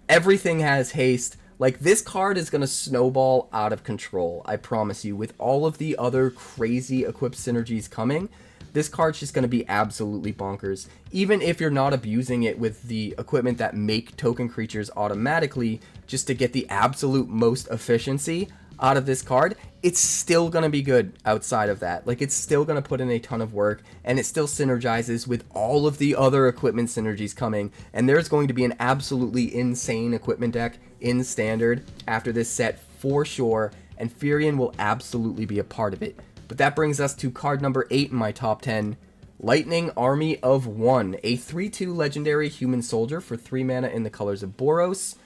Everything has haste. Like, this card is going to snowball out of control, I promise you. With all of the other crazy equip synergies coming, this card's just going to be absolutely bonkers. Even if you're not abusing it with the equipment that make token creatures automatically, just to get the absolute most efficiency out of this card, it's still going to be good outside of that. Like, it's still going to put in a ton of work, and it still synergizes with all of the other equipment synergies coming, and there's going to be an absolutely insane equipment deck in Standard after this set for sure, and Firion will absolutely be a part of it. But that brings us to card number 8 in my top 10, Lightning Army of One, a 3/2 legendary human soldier for 3 mana in the colors of Boros.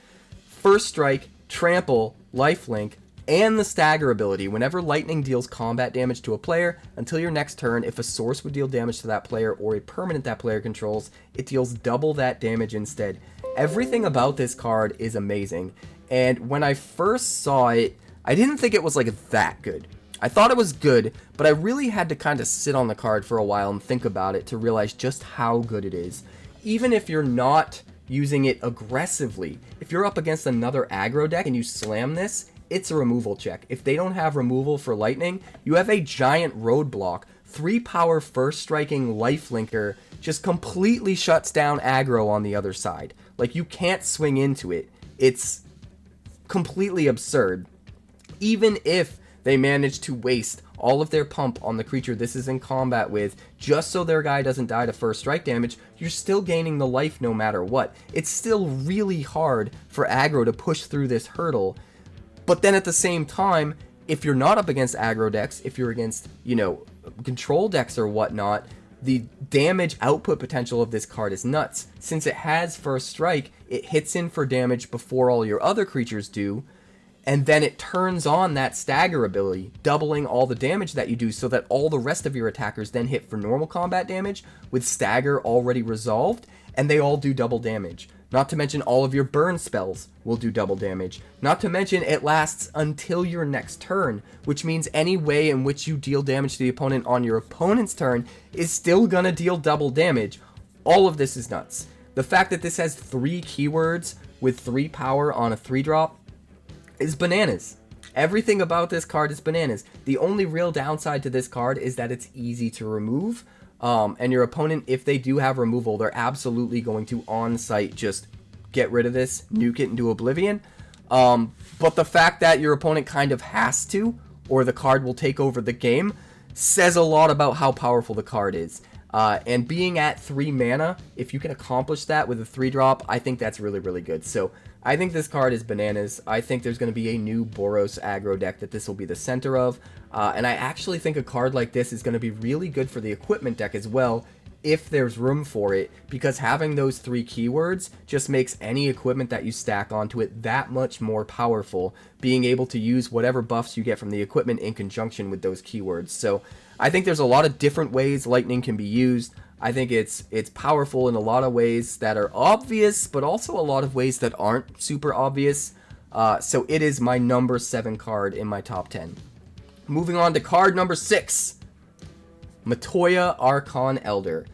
First strike, trample, lifelink, and the stagger ability. Whenever lightning deals combat damage to a player, until your next turn, if a source would deal damage to that player or a permanent that player controls, it deals double that damage instead. Everything about this card is amazing, and when I first saw it, I didn't think it was like that good. I thought it was good, but I really had to kind of sit on the card for a while and think about it to realize just how good it is. Even if you're not using it aggressively, if you're up against another aggro deck and you slam this, it's a removal check. If they don't have removal for lightning, you have a giant roadblock. 3 power first striking lifelinker just completely shuts down aggro on the other side. Like, you can't swing into it. It's completely absurd. Even if they manage to waste all of their pump on the creature this is in combat with, just so their guy doesn't die to first strike damage, you're still gaining the life no matter what. It's still really hard for aggro to push through this hurdle. But then at the same time, if you're not up against aggro decks, if you're against, control decks or whatnot, the damage output potential of this card is nuts. Since it has first strike, it hits in for damage before all your other creatures do, and then it turns on that stagger ability, doubling all the damage that you do so that all the rest of your attackers then hit for normal combat damage with stagger already resolved, and they all do double damage. Not to mention all of your burn spells will do double damage. Not to mention it lasts until your next turn, which means any way in which you deal damage to the opponent on your opponent's turn is still gonna deal double damage. All of this is nuts. The fact that this has 3 keywords with 3 power on a 3-drop is bananas. Everything about this card is bananas. The only real downside to this card is that it's easy to remove. And your opponent, if they do have removal, they're absolutely going to on-site just get rid of this, nuke it into oblivion. But the fact that your opponent kind of has to, or the card will take over the game, says a lot about how powerful the card is. And being at 3 mana, if you can accomplish that with a 3-drop, I think that's really, really good. So I think this card is bananas. I think there's going to be a new Boros aggro deck that this will be the center of. And I actually think a card like this is going to be really good for the equipment deck as well, if there's room for it, because having those 3 keywords just makes any equipment that you stack onto it that much more powerful, being able to use whatever buffs you get from the equipment in conjunction with those keywords. So I think there's a lot of different ways lightning can be used. I think it's powerful in a lot of ways that are obvious, but also a lot of ways that aren't super obvious. So it is my number 7 card in my top 10. Moving on to card number 6, Matoya Archon Elder.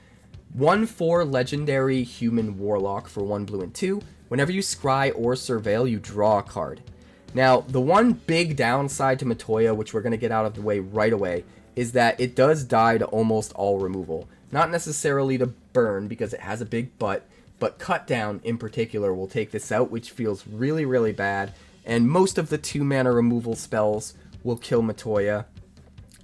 1/4 legendary human warlock for 1 blue and 2. Whenever you scry or surveil, you draw a card. Now, the one big downside to Matoya, which we're going to get out of the way right away, is that it does die to almost all removal. Not necessarily to burn, because it has a big butt, but cut down in particular will take this out, which feels really, really bad. And most of the 2 mana removal spells will kill Matoya.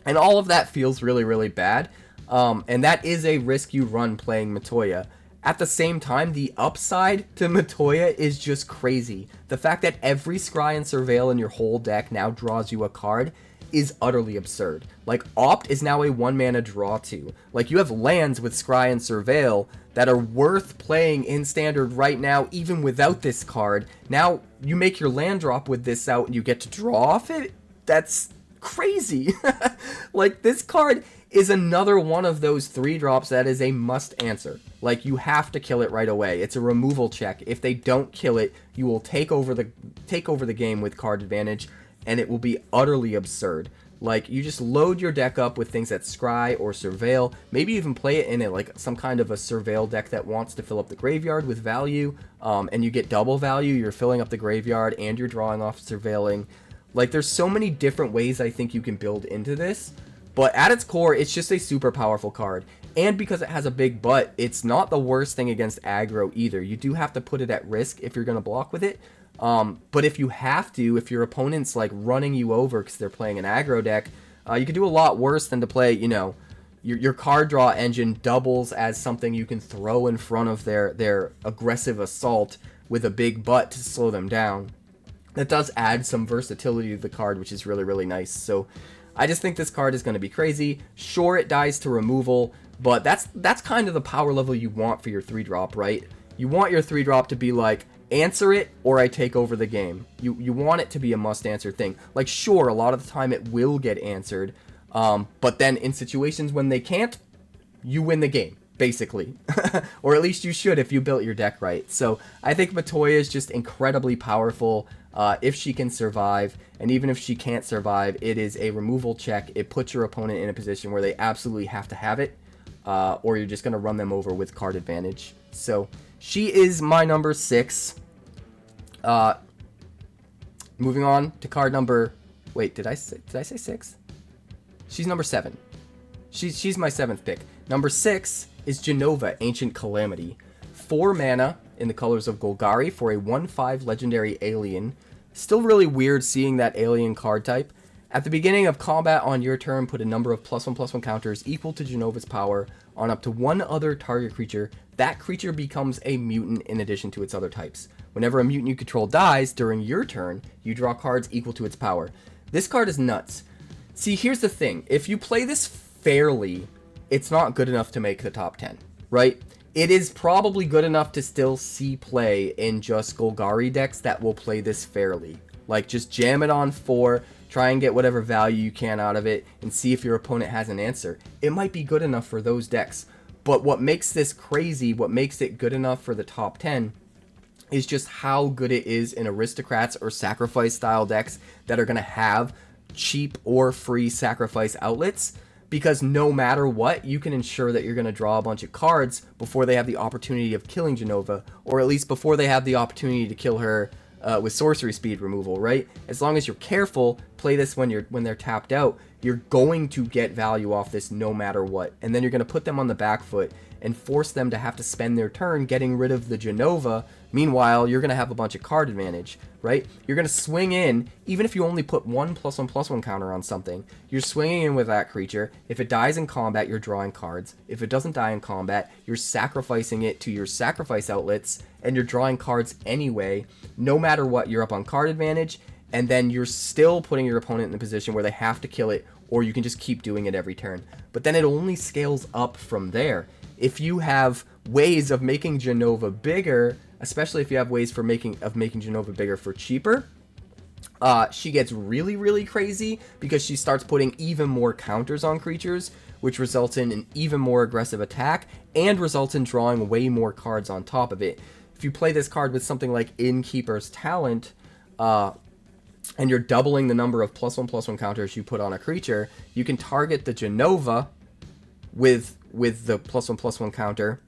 And all of that feels really, really bad. And that is a risk you run playing Matoya. At the same time, the upside to Matoya is just crazy. The fact that every scry and surveil in your whole deck now draws you a card is utterly absurd. Like, Opt is now a 1 mana draw to. Like, you have lands with scry and surveil that are worth playing in Standard right now, even without this card. Now, you make your land drop with this out and you get to draw off it? That's crazy. Like, this card is another one of those 3-drops that is a must answer. Like, you have to kill it right away. It's a removal check. If they don't kill it, you will take over the game with card advantage, and it will be utterly absurd. Like, you just load your deck up with things that scry or surveil. Maybe even play it in like some kind of a surveil deck that wants to fill up the graveyard with value, and you get double value. You're filling up the graveyard and you're drawing off surveiling. Like, there's so many different ways I think you can build into this. But at its core, it's just a super powerful card. And because it has a big butt, it's not the worst thing against aggro either. You do have to put it at risk if you're going to block with it. But if you have to, if your opponent's like running you over because they're playing an aggro deck, you can do a lot worse than to play, you know, your card draw engine doubles as something you can throw in front of their aggressive assault with a big butt to slow them down. That does add some versatility to the card, which is really, really nice. So I just think this card is going to be crazy. Sure, it dies to removal, but that's kind of the power level you want for your 3-drop, right? You want your 3-drop to be like, answer it or I take over the game. You want it to be a must-answer thing. Like, sure, a lot of the time it will get answered, but then in situations when they can't, you win the game, basically. Or at least you should if you built your deck right. So I think Matoya is just incredibly powerful if she can survive. And even if she can't survive, it is a removal check. It puts your opponent in a position where they absolutely have to have it, or you're just going to run them over with card advantage. So she is my number 6. Moving on to card number... Wait, did I say 6? She's number 7. She's my 7th pick. Number 6 is Jenova, Ancient Calamity. 4 mana in the colors of Golgari for a 1/5 legendary alien. Still really weird seeing that alien card type. At the beginning of combat on your turn, put a number of +1/+1 counters equal to Jenova's power on up to one other target creature. That creature becomes a mutant in addition to its other types. Whenever a mutant you control dies during your turn, you draw cards equal to its power. This card is nuts. See, here's the thing. If you play this fairly, it's not good enough to make the top 10, right? It is probably good enough to still see play in just Golgari decks that will play this fairly. Like, just jam it on 4, try and get whatever value you can out of it, and see if your opponent has an answer. It might be good enough for those decks. But what makes this crazy, what makes it good enough for the top 10, is just how good it is in aristocrats or sacrifice style decks that are going to have cheap or free sacrifice outlets. Because no matter what, you can ensure that you're going to draw a bunch of cards before they have the opportunity of killing Jenova, or at least before they have the opportunity to kill her with sorcery speed removal, right? As long as you're careful, play this when they're tapped out, you're going to get value off this no matter what. And then you're going to put them on the back foot and force them to have to spend their turn getting rid of the Jenova. Meanwhile, you're going to have a bunch of card advantage, right? You're going to swing in, even if you only put one +1/+1 counter on something, you're swinging in with that creature. If it dies in combat, you're drawing cards. If it doesn't die in combat, you're sacrificing it to your sacrifice outlets, and you're drawing cards anyway. No matter what, you're up on card advantage, and then you're still putting your opponent in a position where they have to kill it, or you can just keep doing it every turn. But then it only scales up from there. If you have ways of making Jenova bigger, especially if you have ways of making Jenova bigger for cheaper, she gets really, really crazy because she starts putting even more counters on creatures, which results in an even more aggressive attack and results in drawing way more cards on top of it. If you play this card with something like Innkeeper's Talent, and you're doubling the number of +1/+1 counters you put on a creature, you can target the Jenova with the +1/+1 counter,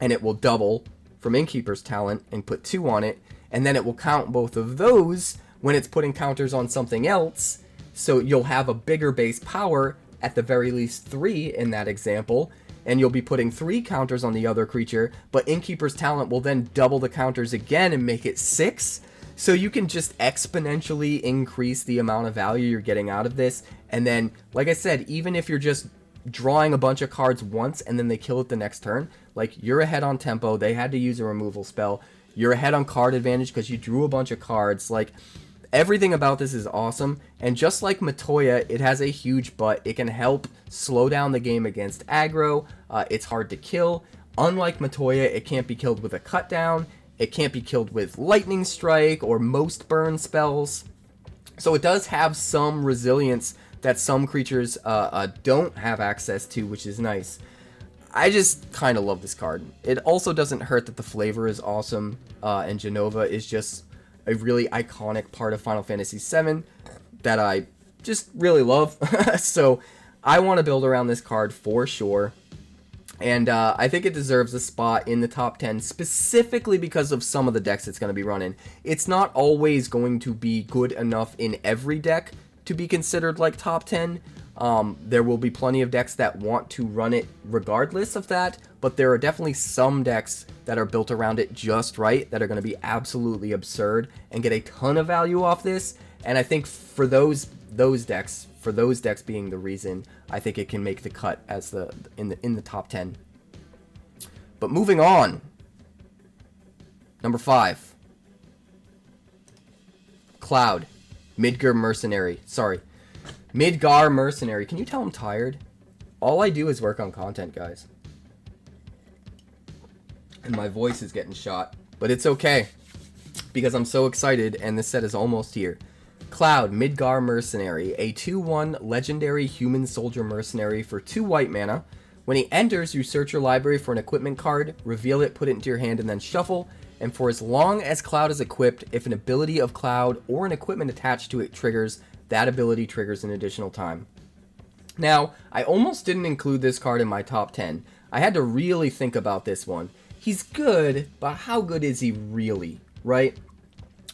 and it will double from Innkeeper's Talent and put 2 on it, and then it will count both of those when it's putting counters on something else, so you'll have a bigger base power, at the very least 3 in that example, and you'll be putting 3 counters on the other creature, but Innkeeper's Talent will then double the counters again and make it 6. So you can just exponentially increase the amount of value you're getting out of this. And then, like I said, even if you're just drawing a bunch of cards once and then they kill it the next turn, like, you're ahead on tempo, they had to use a removal spell, you're ahead on card advantage because you drew a bunch of cards. Like, everything about this is awesome. And just like Matoya, it has a huge butt. It can help slow down the game against aggro. It's hard to kill. Unlike Matoya, it can't be killed with a cut down. It can't be killed with Lightning Strike or most burn spells. So it does have some resilience that some creatures don't have access to, which is nice. I just kind of love this card. It also doesn't hurt that the flavor is awesome, and Jenova is just a really iconic part of Final Fantasy VII that I just really love. So I want to build around this card for sure. And I think it deserves a spot in the top 10, specifically because of some of the decks it's going to be running. It's not always going to be good enough in every deck to be considered like top 10. There will be plenty of decks that want to run it regardless of that, but there are definitely some decks that are built around it just right that are going to be absolutely absurd and get a ton of value off this. And I think for those decks, being the reason, I think it can make the cut as in the top 10. But moving on, number 5, Cloud, Midgar Mercenary. Sorry, Midgar Mercenary. Can you tell I'm tired? All I do is work on content, guys, and my voice is getting shot, but it's okay because I'm so excited, and this set is almost here. Cloud, Midgar Mercenary, a 2/1 legendary human soldier mercenary for 2 white mana. When he enters, you search your library for an equipment card, reveal it, put it into your hand, and then shuffle. And for as long as Cloud is equipped, if an ability of Cloud or an equipment attached to it triggers, that ability triggers an additional time. Now, I almost didn't include this card in my top 10. I had to really think about this one. He's good, but how good is he really, right?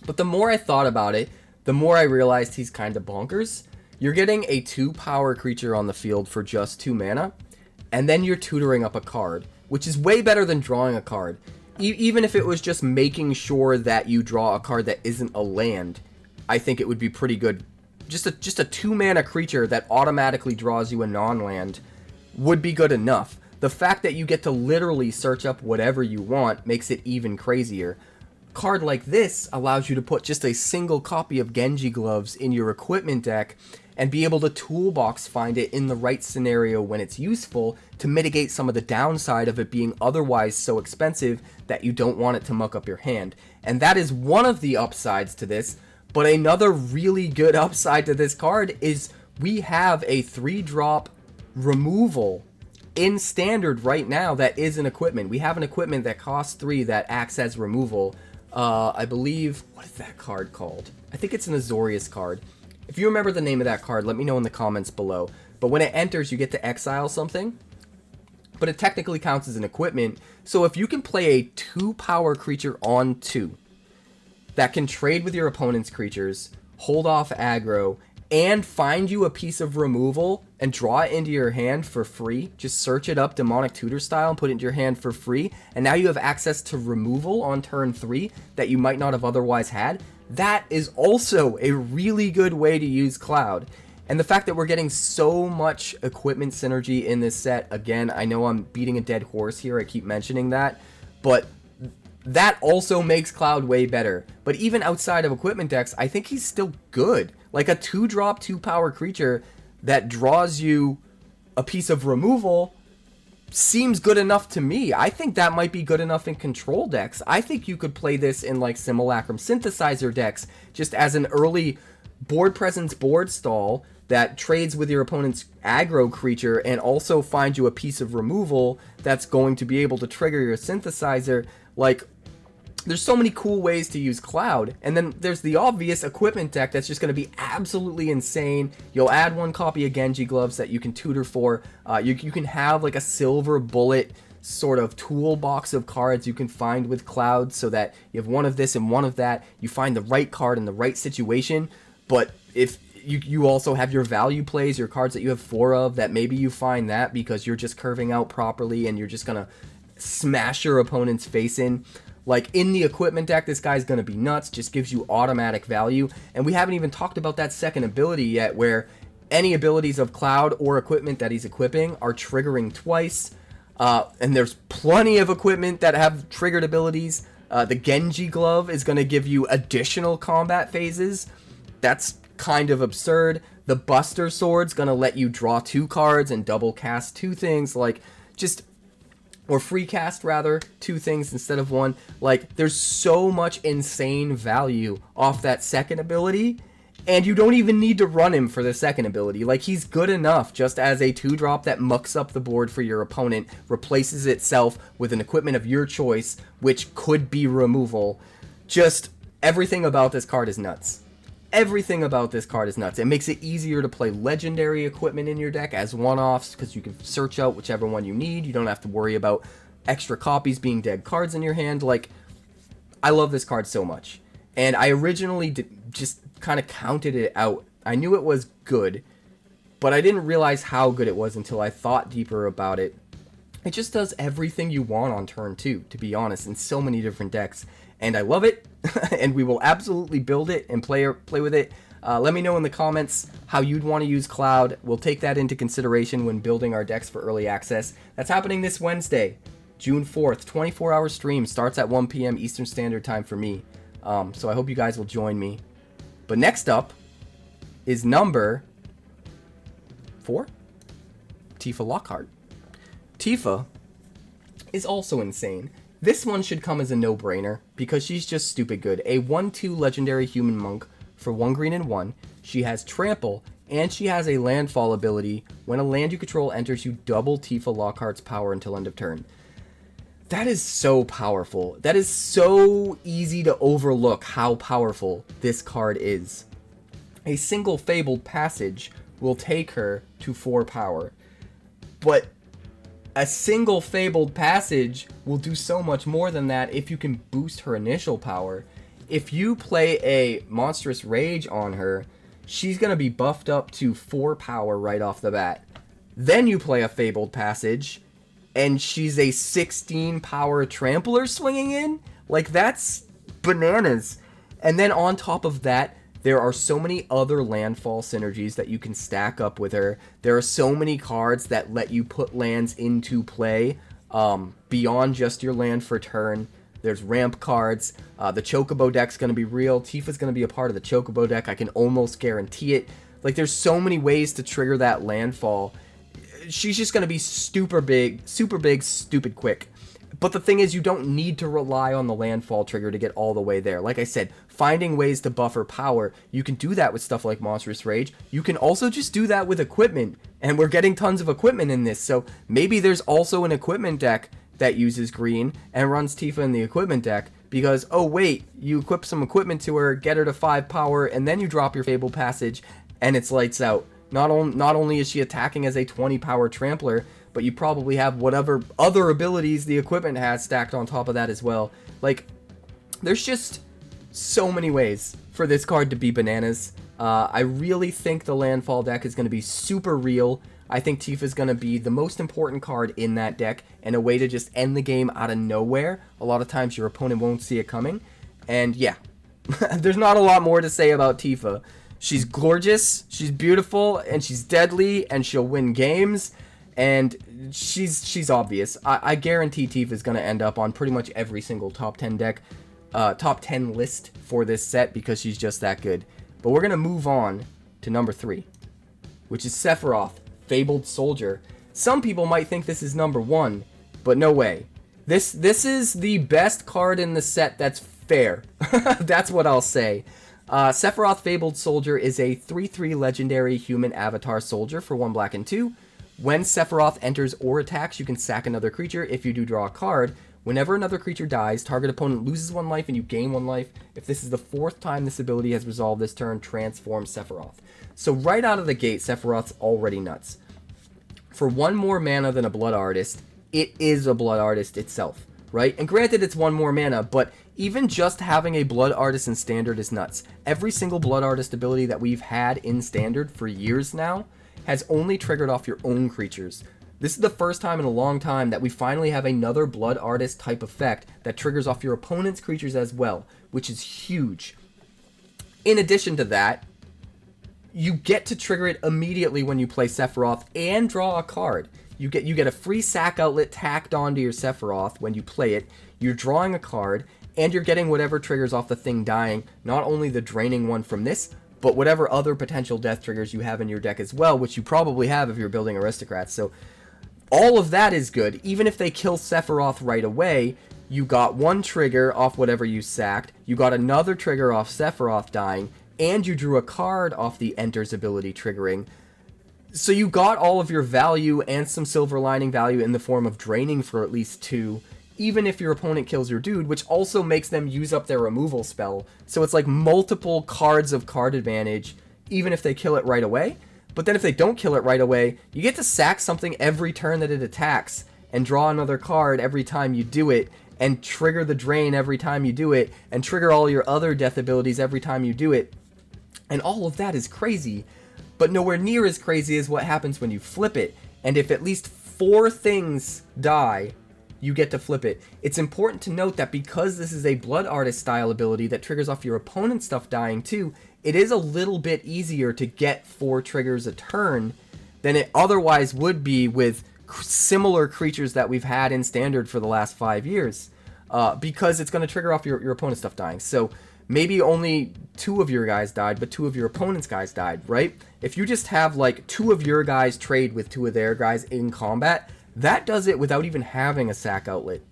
But the more I thought about it, the more I realized he's kind of bonkers. You're getting a 2-power creature on the field for just 2 mana, and then you're tutoring up a card, which is way better than drawing a card. Even if it was just making sure that you draw a card that isn't a land, I think it would be pretty good. Just a 2-mana creature that automatically draws you a non-land would be good enough. The fact that you get to literally search up whatever you want makes it even crazier. Card like this allows you to put just a single copy of Genji Gloves in your equipment deck and be able to toolbox find it in the right scenario when it's useful to mitigate some of the downside of it being otherwise so expensive that you don't want it to muck up your hand. And that is one of the upsides to this, but another really good upside to this card is we have a 3-drop removal in Standard right now that is an equipment. We have an equipment that costs 3 that acts as removal. I believe, what is that card called? I think it's an Azorius card. If you remember the name of that card, let me know in the comments below. But when it enters, you get to exile something, but it technically counts as an equipment. So if you can play a 2-power creature on 2 that can trade with your opponent's creatures, hold off aggro, and find you a piece of removal and draw it into your hand for free, just search it up Demonic Tutor style and put it into your hand for free, and now you have access to removal on turn 3 that you might not have otherwise had, that is also a really good way to use Cloud. And the fact that we're getting so much equipment synergy in this set, again, I know I'm beating a dead horse here, I keep mentioning that, but that also makes Cloud way better. But even outside of equipment decks, I think he's still good. Like a 2-drop, 2-power creature that draws you a piece of removal seems good enough to me. I think that might be good enough in control decks. I think you could play this in like Simulacrum Synthesizer decks just as an early board presence board stall that trades with your opponent's aggro creature and also finds you a piece of removal that's going to be able to trigger your synthesizer. Like, there's so many cool ways to use Cloud, and then there's the obvious equipment deck that's just going to be absolutely insane. You'll add 1 copy of Genji Gloves that you can tutor for. You can have like a silver bullet sort of toolbox of cards you can find with Cloud so that you have 1 of this and 1 of that. You find the right card in the right situation, but if you also have your value plays, your cards that you have 4 of, that maybe you find that because you're just curving out properly and you're just going to smash your opponent's face in. Like, in the equipment deck, this guy's going to be nuts, just gives you automatic value. And we haven't even talked about that second ability yet, where any abilities of Cloud or equipment that he's equipping are triggering twice. And there's plenty of equipment that have triggered abilities. The Genji Glove is going to give you additional combat phases. That's kind of absurd. The Buster Sword's going to let you draw 2 cards and double cast 2 things. Like, just... or free cast rather 2 things instead of 1. Like, there's so much insane value off that second ability, And you don't even need to run him for the second ability. Like, he's good enough just as a 2-drop that mucks up the board for your opponent, replaces itself with an equipment of your choice, which could be removal. Just everything about this card is nuts. Everything about this card is nuts. It makes it easier to play legendary equipment in your deck as one-offs, because you can search out whichever one you need. You don't have to worry about extra copies being dead cards in your hand. Like, I love this card so much. And I originally just kind of counted it out. I knew it was good, but I didn't realize how good it was until I thought deeper about it. It just does everything you want on turn 2, to be honest, in so many different decks. And I love it, and we will absolutely build it and play with it. Let me know in the comments how you'd want to use Cloud. We'll take that into consideration when building our decks for early access. That's happening this Wednesday, June 4th. 24-hour stream, starts at 1 p.m. Eastern Standard Time for me. So I hope you guys will join me. But next up is number 4, Tifa Lockhart. Tifa is also insane. This one should come as a no-brainer because she's just stupid good. A 1/2 legendary human monk for 1 green and 1. She has trample, and she has a landfall ability. When a land you control enters, you double Tifa Lockhart's power until end of turn. That is so powerful. That is so easy to overlook how powerful this card is. A single Fabled Passage will take her to 4 power. But a single Fabled Passage will do so much more than that if you can boost her initial power. If you play a Monstrous Rage on her, she's going to be buffed up to 4 power right off the bat. Then you play a Fabled Passage, and she's a 16 power trampler swinging in? Like, that's bananas. And then on top of that, there are so many other landfall synergies that you can stack up with her. There are so many cards that let you put lands into play beyond just your land for turn. There's ramp cards. The Chocobo deck's going to be real. Tifa's going to be a part of the Chocobo deck. I can almost guarantee it. Like, there's so many ways to trigger that landfall. She's just going to be super big, stupid quick. But the thing is, you don't need to rely on the landfall trigger to get all the way there. Like I said, finding ways to buffer power, you can do that with stuff like Monstrous Rage. You can also just do that with equipment, and we're getting tons of equipment in this, so maybe there's also an equipment deck that uses green and runs Tifa in the equipment deck, because, oh wait, you equip some equipment to her, get her to 5 power, and then you drop your Fabled Passage, and it's lights out. Not only is she attacking as a 20 power trampler, but you probably have whatever other abilities the equipment has stacked on top of that as well. Like, there's just so many ways for this card to be bananas. I really think the landfall deck is going to be super real. I think Tifa is going to be the most important card in that deck, and a way to just end the game out of nowhere. A lot of times your opponent won't see it coming. And yeah, there's not a lot more to say about Tifa. She's gorgeous, she's beautiful, and she's deadly, and she'll win games. And she's obvious. I guarantee Tifa is going to end up on pretty much every single top 10 deck, top 10 list for this set, because she's just that good. But we're going to move on to number 3, which is Sephiroth, Fabled Soldier. Some people might think this is number 1, but no way. This is the best card in the set that's fair. That's what I'll say. Sephiroth, Fabled Soldier is a 3/3 legendary human avatar soldier for 1 black and 2. When Sephiroth enters or attacks, you can sack another creature. If you do, draw a card. Whenever another creature dies, target opponent loses 1 life and you gain 1 life. If this is the 4th time this ability has resolved this turn, transform Sephiroth. So right out of the gate, Sephiroth's already nuts. For 1 more mana than a Blood Artist, it is a Blood Artist itself, right? And granted, it's 1 more mana, but even just having a Blood Artist in Standard is nuts. Every single Blood Artist ability that we've had in Standard for years now has only triggered off your own creatures. This is the first time in a long time that we finally have another Blood Artist type effect that triggers off your opponent's creatures as well, which is huge. In addition to that, you get to trigger it immediately when you play Sephiroth and draw a card. You get a free sack outlet tacked onto your Sephiroth when you play it. You're drawing a card, and you're getting whatever triggers off the thing dying, not only the draining one from this, but whatever other potential death triggers you have in your deck as well, which you probably have if you're building aristocrats. So all of that is good. Even if they kill Sephiroth right away, you got 1 trigger off whatever you sacked, you got another trigger off Sephiroth dying, and you drew a card off the Enter's ability triggering. So you got all of your value and some silver lining value in the form of draining for at least 2, even if your opponent kills your dude, which also makes them use up their removal spell. So it's like multiple cards of card advantage, even if they kill it right away. But then if they don't kill it right away, you get to sack something every turn that it attacks, and draw another card every time you do it, and trigger the drain every time you do it, and trigger all your other death abilities every time you do it. And all of that is crazy, but nowhere near as crazy as what happens when you flip it. And if at least 4 things die, you get to flip it. It's important to note that because this is a Blood Artist style ability that triggers off your opponent's stuff dying too, it is a little bit easier to get 4 triggers a turn than it otherwise would be with similar creatures that we've had in Standard for the last 5 years, because it's going to trigger off your opponent's stuff dying. So maybe only 2 of your guys died, but 2 of your opponent's guys died, right? If you just have like 2 of your guys trade with 2 of their guys in combat, that does it without even having a sack outlet.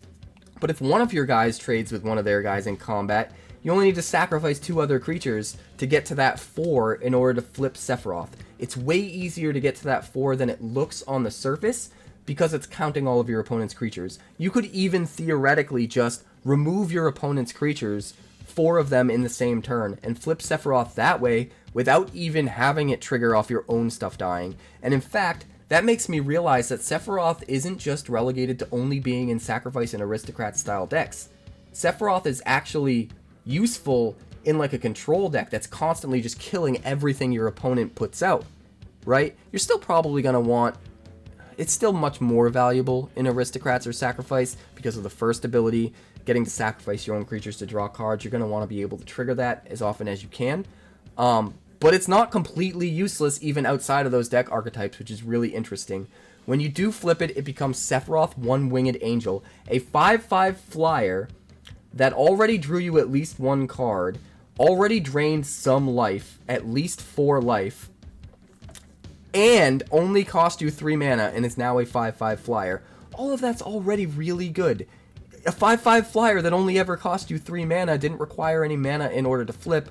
But if one of your guys trades with one of their guys in combat, you only need to sacrifice 2 other creatures to get to that 4 in order to flip Sephiroth. It's way easier to get to that 4 than it looks on the surface, because it's counting all of your opponent's creatures. You could even theoretically just remove your opponent's creatures, 4 of them in the same turn, and flip Sephiroth that way without even having it trigger off your own stuff dying. And in fact, that makes me realize that Sephiroth isn't just relegated to only being in Sacrifice and Aristocrat style decks. Sephiroth is actually useful in like a control deck that's constantly just killing everything your opponent puts out, right? You're still probably going to want... It's still much more valuable in Aristocrats or Sacrifice because of the first ability, getting to sacrifice your own creatures to draw cards. You're going to want to be able to trigger that as often as you can. But it's not completely useless even outside of those deck archetypes, which is really interesting. When you do flip it, it becomes Sephiroth One-Winged Angel, a 5/5 flyer that already drew you at least 1 card, already drained some life, at least 4 life, and only cost you 3 mana, and is now a 5/5 flyer. All of that's already really good. A 5/5 flyer that only ever cost you 3 mana, didn't require any mana in order to flip,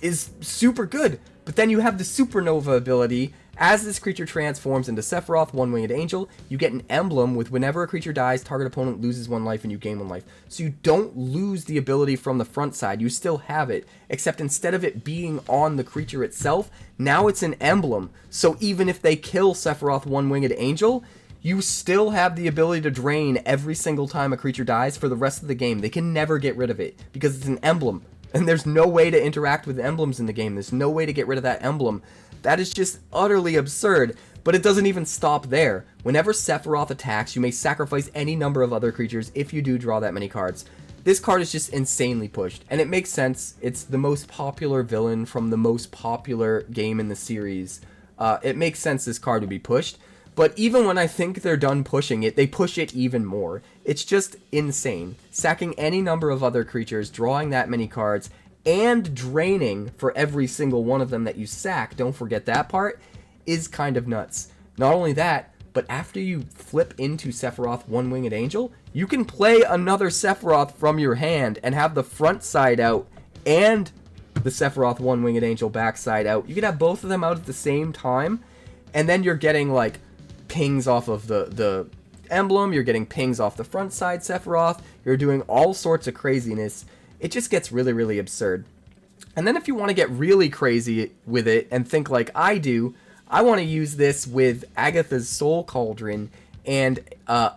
is super good. But then you have the Supernova ability. As this creature transforms into Sephiroth, One-Winged Angel, you get an emblem with whenever a creature dies, target opponent loses 1 life and you gain 1 life. So you don't lose the ability from the front side, you still have it, except instead of it being on the creature itself, now it's an emblem. So even if they kill Sephiroth, One-Winged Angel, you still have the ability to drain every single time a creature dies for the rest of the game. They can never get rid of it, because it's an emblem. And there's no way to interact with emblems in the game. There's no way to get rid of that emblem. That is just utterly absurd, but it doesn't even stop there. Whenever Sephiroth attacks, you may sacrifice any number of other creatures if you do draw that many cards. This card is just insanely pushed, and it makes sense. It's the most popular villain from the most popular game in the series. It makes sense this card would be pushed, but even when I think they're done pushing it, they push it even more. It's just insane. Sacking any number of other creatures, drawing that many cards, and draining for every single one of them that you sack, don't forget that part, is kind of nuts. Not only that, but after you flip into Sephiroth One-Winged Angel, you can play another Sephiroth from your hand and have the front side out and the Sephiroth One-Winged Angel backside out. You can have both of them out at the same time, and then you're getting like pings off of the emblem, you're getting pings off the front side Sephiroth, you're doing all sorts of craziness. It just gets really, really absurd. And then if you want to get really crazy with it and think like I do, I want to use this with Agatha's Soul Cauldron and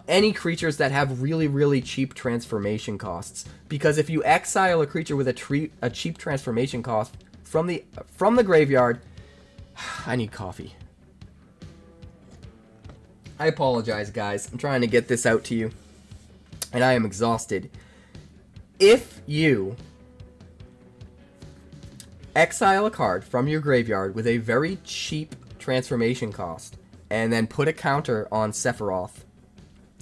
any creatures that have really, really cheap transformation costs. Because if you exile a creature with a cheap transformation cost from the graveyard... I need coffee. I apologize, guys. I'm trying to get this out to you, and I am exhausted. If you exile a card from your graveyard with a very cheap transformation cost, and then put a counter on Sephiroth,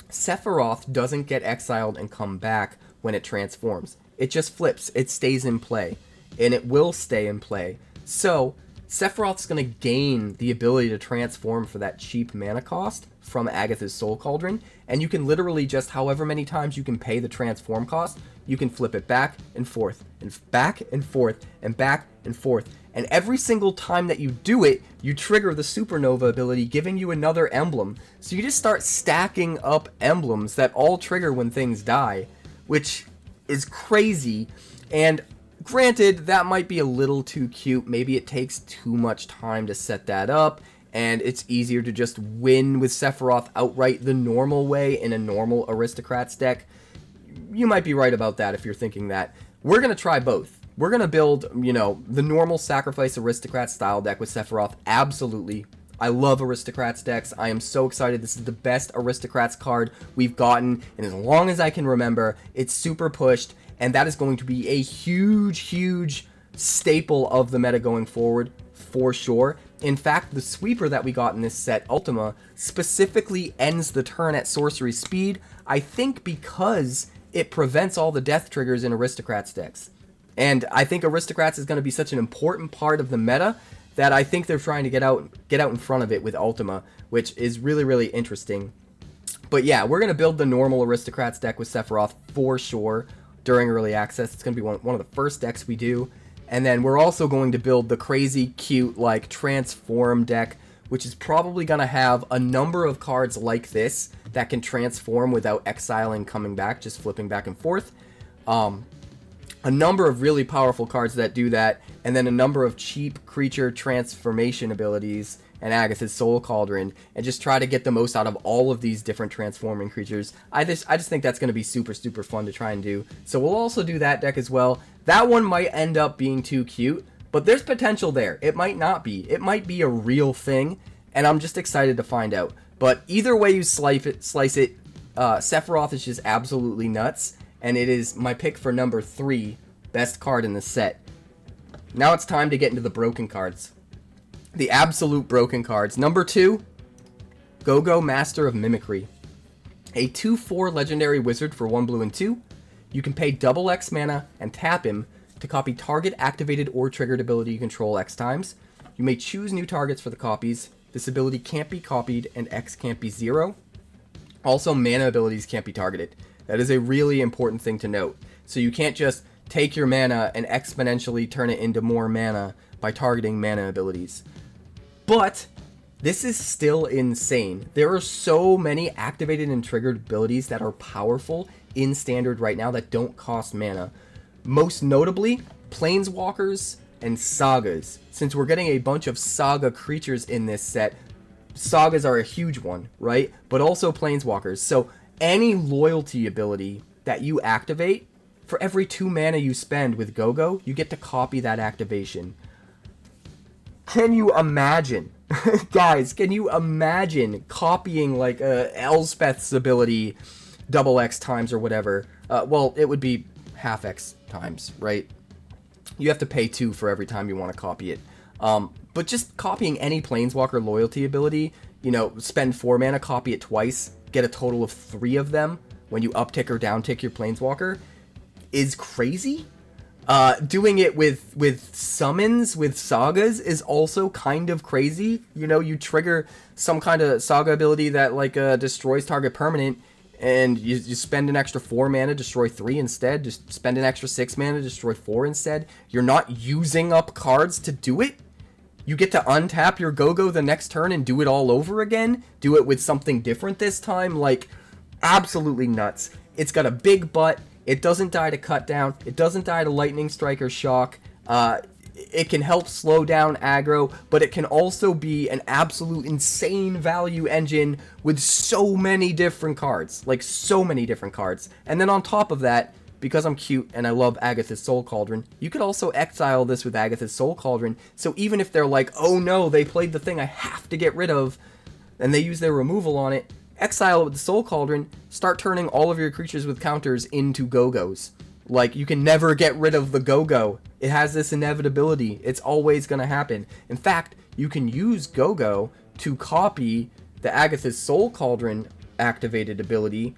Sephiroth doesn't get exiled and come back when it transforms. It just flips. It stays in play, and it will stay in play. So Sephiroth's going to gain the ability to transform for that cheap mana cost from Agatha's Soul Cauldron, and you can literally just, however many times you can pay the transform cost, you can flip it back and forth, and back and forth, and back and forth. And every single time that you do it, you trigger the Supernova ability, giving you another emblem. So you just start stacking up emblems that all trigger when things die, which is crazy. And granted, that might be a little too cute. Maybe it takes too much time to set that up, and it's easier to just win with Sephiroth outright the normal way in a normal Aristocrats deck. You might be right about that if you're thinking that. We're going to try both. We're going to build, you know, the normal Sacrifice Aristocrat style deck with Sephiroth. Absolutely. I love Aristocrats decks. I am so excited. This is the best Aristocrats card we've gotten, and as long as I can remember, it's super pushed, and that is going to be a huge, huge staple of the meta going forward, for sure. In fact, the sweeper that we got in this set, Ultima, specifically ends the turn at sorcery speed, I think because it prevents all the death triggers in Aristocrats decks. And I think Aristocrats is going to be such an important part of the meta that I think they're trying to get out in front of it with Ultima, which is really, really interesting. But yeah, we're going to build the normal Aristocrats deck with Sephiroth for sure during early access. It's going to be one of the first decks we do. And then we're also going to build the crazy cute like transform deck, which is probably going to have a number of cards like this that can transform without exiling, coming back, just flipping back and forth. A number of really powerful cards that do that, and then a number of cheap creature transformation abilities and Agatha's Soul Cauldron, and just try to get the most out of all of these different transforming creatures. I just think that's going to be super, super fun to try and do. So we'll also do that deck as well. That one might end up being too cute, but there's potential there. It might not be. It might be a real thing, and I'm just excited to find out. But either way you slice it, Sephiroth is just absolutely nuts, and it is my pick for number 3, best card in the set. Now it's time to get into the broken cards. The absolute broken cards. Number 2, Go-Go, Master of Mimicry. A 2/4 legendary wizard for 1 blue and 2. You can pay double X mana and tap him to copy target activated or triggered ability you control X times. You may choose new targets for the copies. This ability can't be copied and X can't be 0. Also, mana abilities can't be targeted. That is a really important thing to note. So you can't just take your mana and exponentially turn it into more mana by targeting mana abilities. But this is still insane. There are so many activated and triggered abilities that are powerful in Standard right now that don't cost mana. Most notably, Planeswalkers and Sagas. Since we're getting a bunch of Saga creatures in this set, Sagas are a huge one, right? But also Planeswalkers. So any loyalty ability that you activate, for every 2 mana you spend with Go-Go, you get to copy that activation. Can you imagine? Guys, can you imagine copying like Elspeth's ability double X times or whatever? Well, it would be half X times, right? You have to pay 2 for every time you want to copy it. But just copying any Planeswalker loyalty ability, you know, spend 4 mana, copy it twice, get a total of 3 of them when you uptick or downtick your Planeswalker, is crazy. Doing it with summons, with Sagas, is also kind of crazy. You know, you trigger some kind of Saga ability that like destroys target permanent, and you spend an extra 4 mana, destroy 3 instead. Just spend an extra 6 mana, destroy 4 instead. You're not using up cards to do it. You get to untap your Go-Go the next turn and do it all over again. Do it with something different this time. Like, absolutely nuts. It's got a big butt. It doesn't die to cut down. It doesn't die to lightning strike or shock. It can help slow down aggro, but it can also be an absolute insane value engine with so many different cards. Like, so many different cards. And then on top of that, because I'm cute and I love Agatha's Soul Cauldron, you could also exile this with Agatha's Soul Cauldron. So even if they're like, oh no, they played the thing I have to get rid of, and they use their removal on it, exile it with the Soul Cauldron, start turning all of your creatures with counters into Go-Gos. Like, you can never get rid of the Go-Go. It has this inevitability. It's always going to happen. In fact, you can use Go-Go to copy the Agatha's Soul Cauldron activated ability,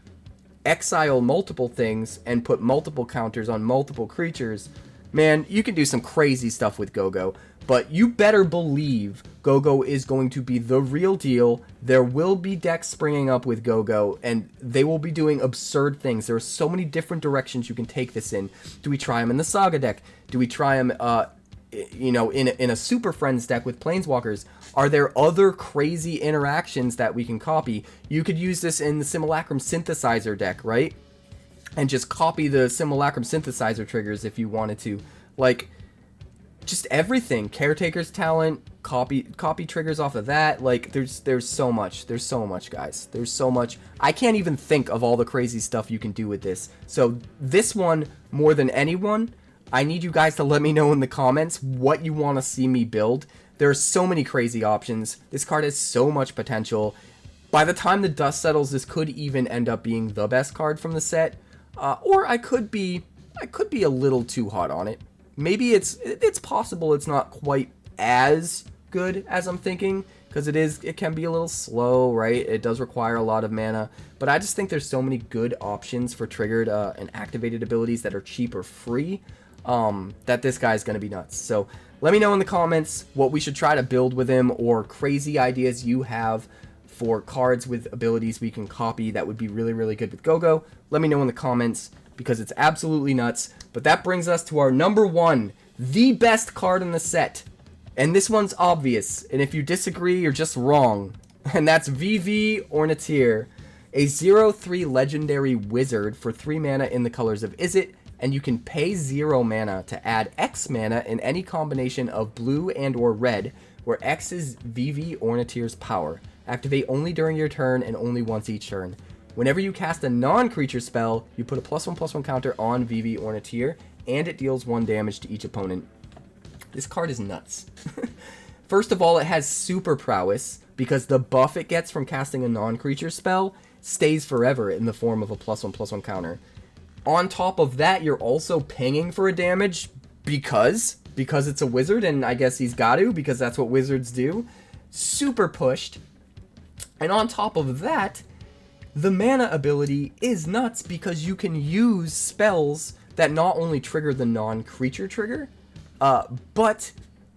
exile multiple things, and put multiple counters on multiple creatures. man, you can do some crazy stuff with Gogo, but you better believe Gogo is going to be the real deal. There will be decks springing up with Gogo, and they will be doing absurd things. There are so many different directions you can take this in. Do we try him in the Saga deck? Do we try him, you know, in a Super Friends deck with Planeswalkers? Are there other crazy interactions that we can copy? You could use this in the Simulacrum Synthesizer deck, right? And just copy the Simulacrum Synthesizer triggers if you wanted to. Like, just everything. Caretaker's Talent, copy triggers off of that. Like, there's so much. There's so much, guys. There's so much. I can't even think of all the crazy stuff you can do with this. So this one, more than anyone, I need you guys to let me know in the comments what you want to see me build. There are so many crazy options. This card has so much potential. By the time the dust settles, this could even end up being the best card from the set. Or I could be a little too hot on it. Maybe it's possible it's not quite as good as I'm thinking, because it can be a little slow, right? It does require a lot of mana, but I just think there's so many good options for triggered and activated abilities that are cheap or free, that this guy's gonna be nuts. So let me know in the comments what we should try to build with him, or crazy ideas you have for cards with abilities we can copy that would be really, really good with Gogo. Let me know in the comments, because it's absolutely nuts. But that brings us to our number one, the best card in the set. And this one's obvious, and if you disagree, you're just wrong. And that's 𝑉𝑉𝐴, a 0/3 legendary wizard for 3 mana in the colors of Izzet, and you can pay 0 mana to add X mana in any combination of blue and or red, where X is 𝑉𝑉𝐴's power. Activate only during your turn and only once each turn. Whenever you cast a non-creature spell, you put a +1/+1 counter on 𝑉𝑉𝐴, and it deals 1 damage to each opponent. This card is nuts. First of all, it has super prowess, because the buff it gets from casting a non-creature spell stays forever in the form of a +1/+1 counter. On top of that, you're also pinging for a damage because it's a wizard, and I guess he's got to, because that's what wizards do. Super pushed. And on top of that, the mana ability is nuts, because you can use spells that not only trigger the non-creature trigger, but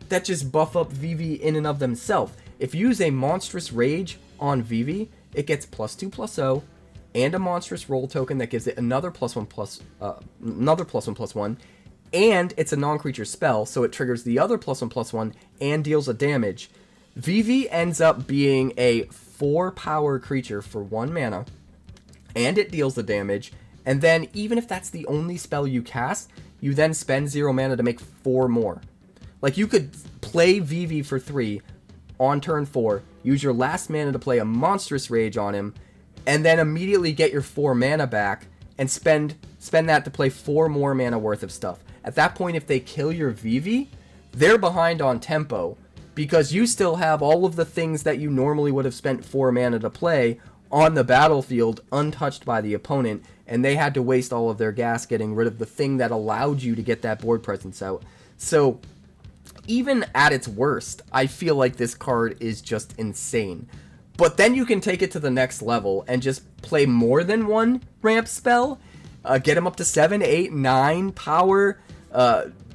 that just buff up 𝑉𝑉 in and of themselves. If you use a Monstrous Rage on 𝑉𝑉, it gets +2/+0, and a Monstrous Roll token that gives it another +1/+1, and it's a non-creature spell, so it triggers the other +1/+1 and deals a damage. 𝑉𝑉 ends up being a 4-power creature for 1 mana, and it deals the damage, and then even if that's the only spell you cast, you then spend 0 mana to make 4 more. Like, you could play 𝑉𝑉 for 3 on turn 4, use your last mana to play a Monstrous Rage on him, and then immediately get your 4 mana back, and spend that to play 4 more mana worth of stuff. At that point, if they kill your 𝑉𝑉, they're behind on tempo, because you still have all of the things that you normally would have spent 4 mana to play on the battlefield untouched by the opponent, and they had to waste all of their gas getting rid of the thing that allowed you to get that board presence out. So even at its worst, I feel like this card is just insane. But then you can take it to the next level and just play more than 1 ramp spell, get him up to 7, 8, 9 power,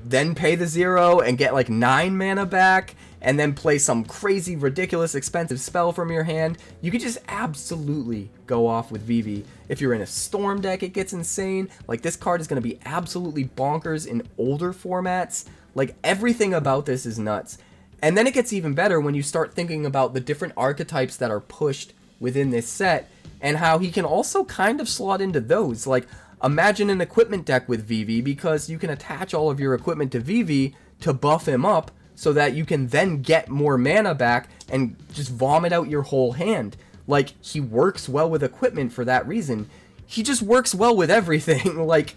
then pay the 0 and get like 9 mana back, and then play some crazy, ridiculous, expensive spell from your hand. You could just absolutely go off with 𝑉𝑉. If you're in a Storm deck, it gets insane. Like, this card is going to be absolutely bonkers in older formats. Like, everything about this is nuts. And then it gets even better when you start thinking about the different archetypes that are pushed within this set, and how he can also kind of slot into those. Like, imagine an equipment deck with 𝑉𝑉, because you can attach all of your equipment to 𝑉𝑉 to buff him up, so that you can then get more mana back and just vomit out your whole hand. Like, he works well with equipment for that reason. He just works well with everything. Like,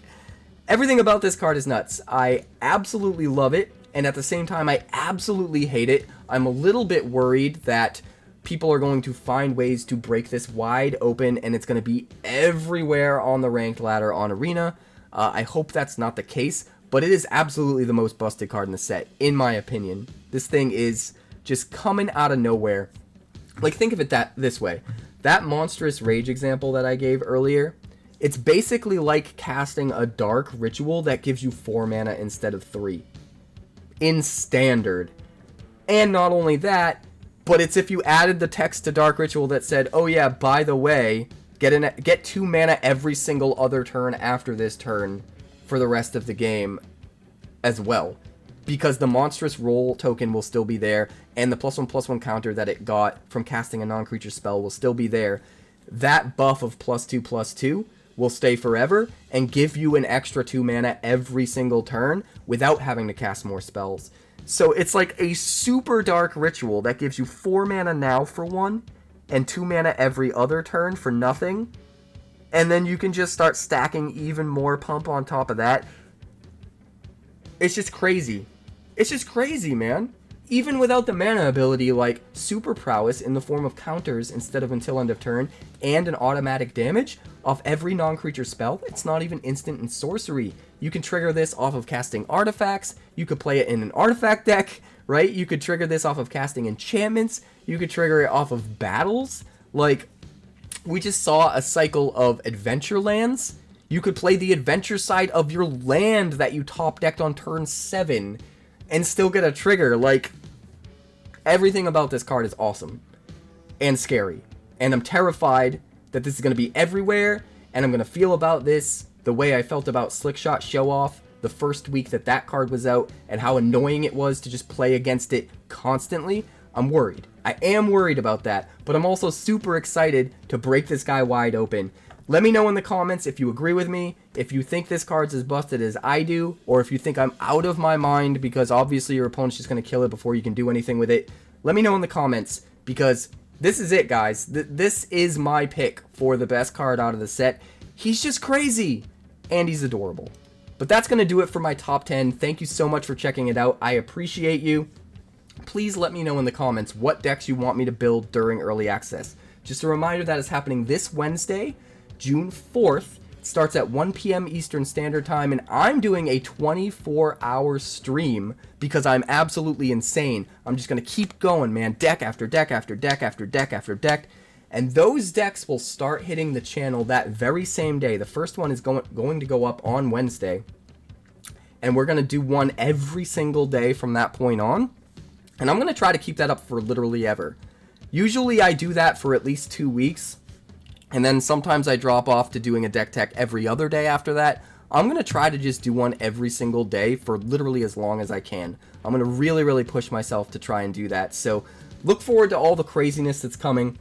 everything about this card is nuts. I absolutely love it, and at the same time, I absolutely hate it. I'm a little bit worried that people are going to find ways to break this wide open, and it's going to be everywhere on the ranked ladder on Arena. I hope that's not the case, but it is absolutely the most busted card in the set, in my opinion. This thing is just coming out of nowhere. Like, think of it this way. That Monstrous Rage example that I gave earlier, It's basically like casting a dark ritual that gives you 4 mana instead of 3 in standard. And not only that, but it's if you added the text to Dark Ritual that said, oh yeah, by the way, get 2 mana every single other turn after this turn for the rest of the game as well. Because the Monstrous Roll token will still be there, and the +1/+1 counter that it got from casting a non-creature spell will still be there. That buff of +2/+2 will stay forever, and give you an extra 2 mana every single turn without having to cast more spells. So it's like a super dark ritual that gives you 4 mana now for 1, and 2 mana every other turn for nothing. And then you can just start stacking even more pump on top of that. It's just crazy. It's just crazy, man. Even without the mana ability, like super prowess in the form of counters instead of until end of turn, and an automatic damage off every non-creature spell. It's not even instant and sorcery. You can trigger this off of casting artifacts. You could play it in an artifact deck, right? You could trigger this off of casting enchantments. You could trigger it off of battles. Like, we just saw a cycle of adventure lands. You could play the adventure side of your land that you top decked on turn 7 and still get a trigger. Like, everything about this card is awesome and scary. And I'm terrified that this is going to be everywhere, and I'm going to feel about this the way I felt about Slickshot Show Off the first week that that card was out, and how annoying it was to just play against it constantly. I'm worried. I am worried about that, but I'm also super excited to break this guy wide open. Let me know in the comments if you agree with me, if you think this card's as busted as I do, or if you think I'm out of my mind because obviously your opponent's just going to kill it before you can do anything with it. Let me know in the comments, because this is it, guys. This is my pick for the best card out of the set. He's just crazy, and he's adorable. But that's going to do it for my top 10. Thank you so much for checking it out. I appreciate you. Please let me know in the comments what decks you want me to build during early access. Just a reminder that is happening this Wednesday, June 4th. It starts at 1 p.m. Eastern Standard Time, and I'm doing a 24-hour stream because I'm absolutely insane. I'm just going to keep going, man. Deck after deck after deck after deck after deck. And those decks will start hitting the channel that very same day. The first one is going to go up on Wednesday. And we're going to do one every single day from that point on. And I'm going to try to keep that up for literally ever. Usually I do that for at least 2 weeks. And then sometimes I drop off to doing a deck tech every other day after that. I'm going to try to just do one every single day for literally as long as I can. I'm going to really, really push myself to try and do that. So look forward to all the craziness that's coming.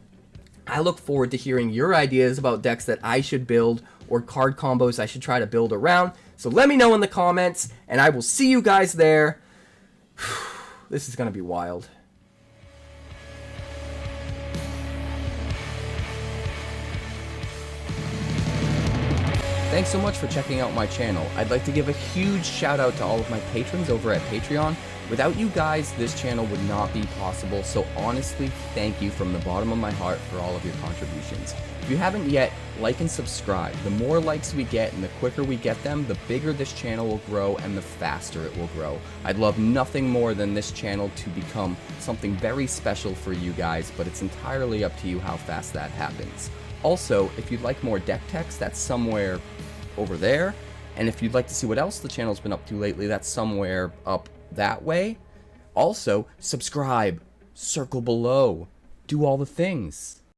I look forward to hearing your ideas about decks that I should build or card combos I should try to build around. So let me know in the comments, and I will see you guys there. This is going to be wild. Thanks so much for checking out my channel. I'd like to give a huge shout out to all of my patrons over at Patreon. Without you guys, this channel would not be possible, so honestly, thank you from the bottom of my heart for all of your contributions. If you haven't yet, like and subscribe. The more likes we get and the quicker we get them, the bigger this channel will grow and the faster it will grow. I'd love nothing more than this channel to become something very special for you guys, but it's entirely up to you how fast that happens. Also, if you'd like more deck techs, that's somewhere over there. And if you'd like to see what else the channel's been up to lately, that's somewhere up that way. Also, subscribe, circle below, do all the things.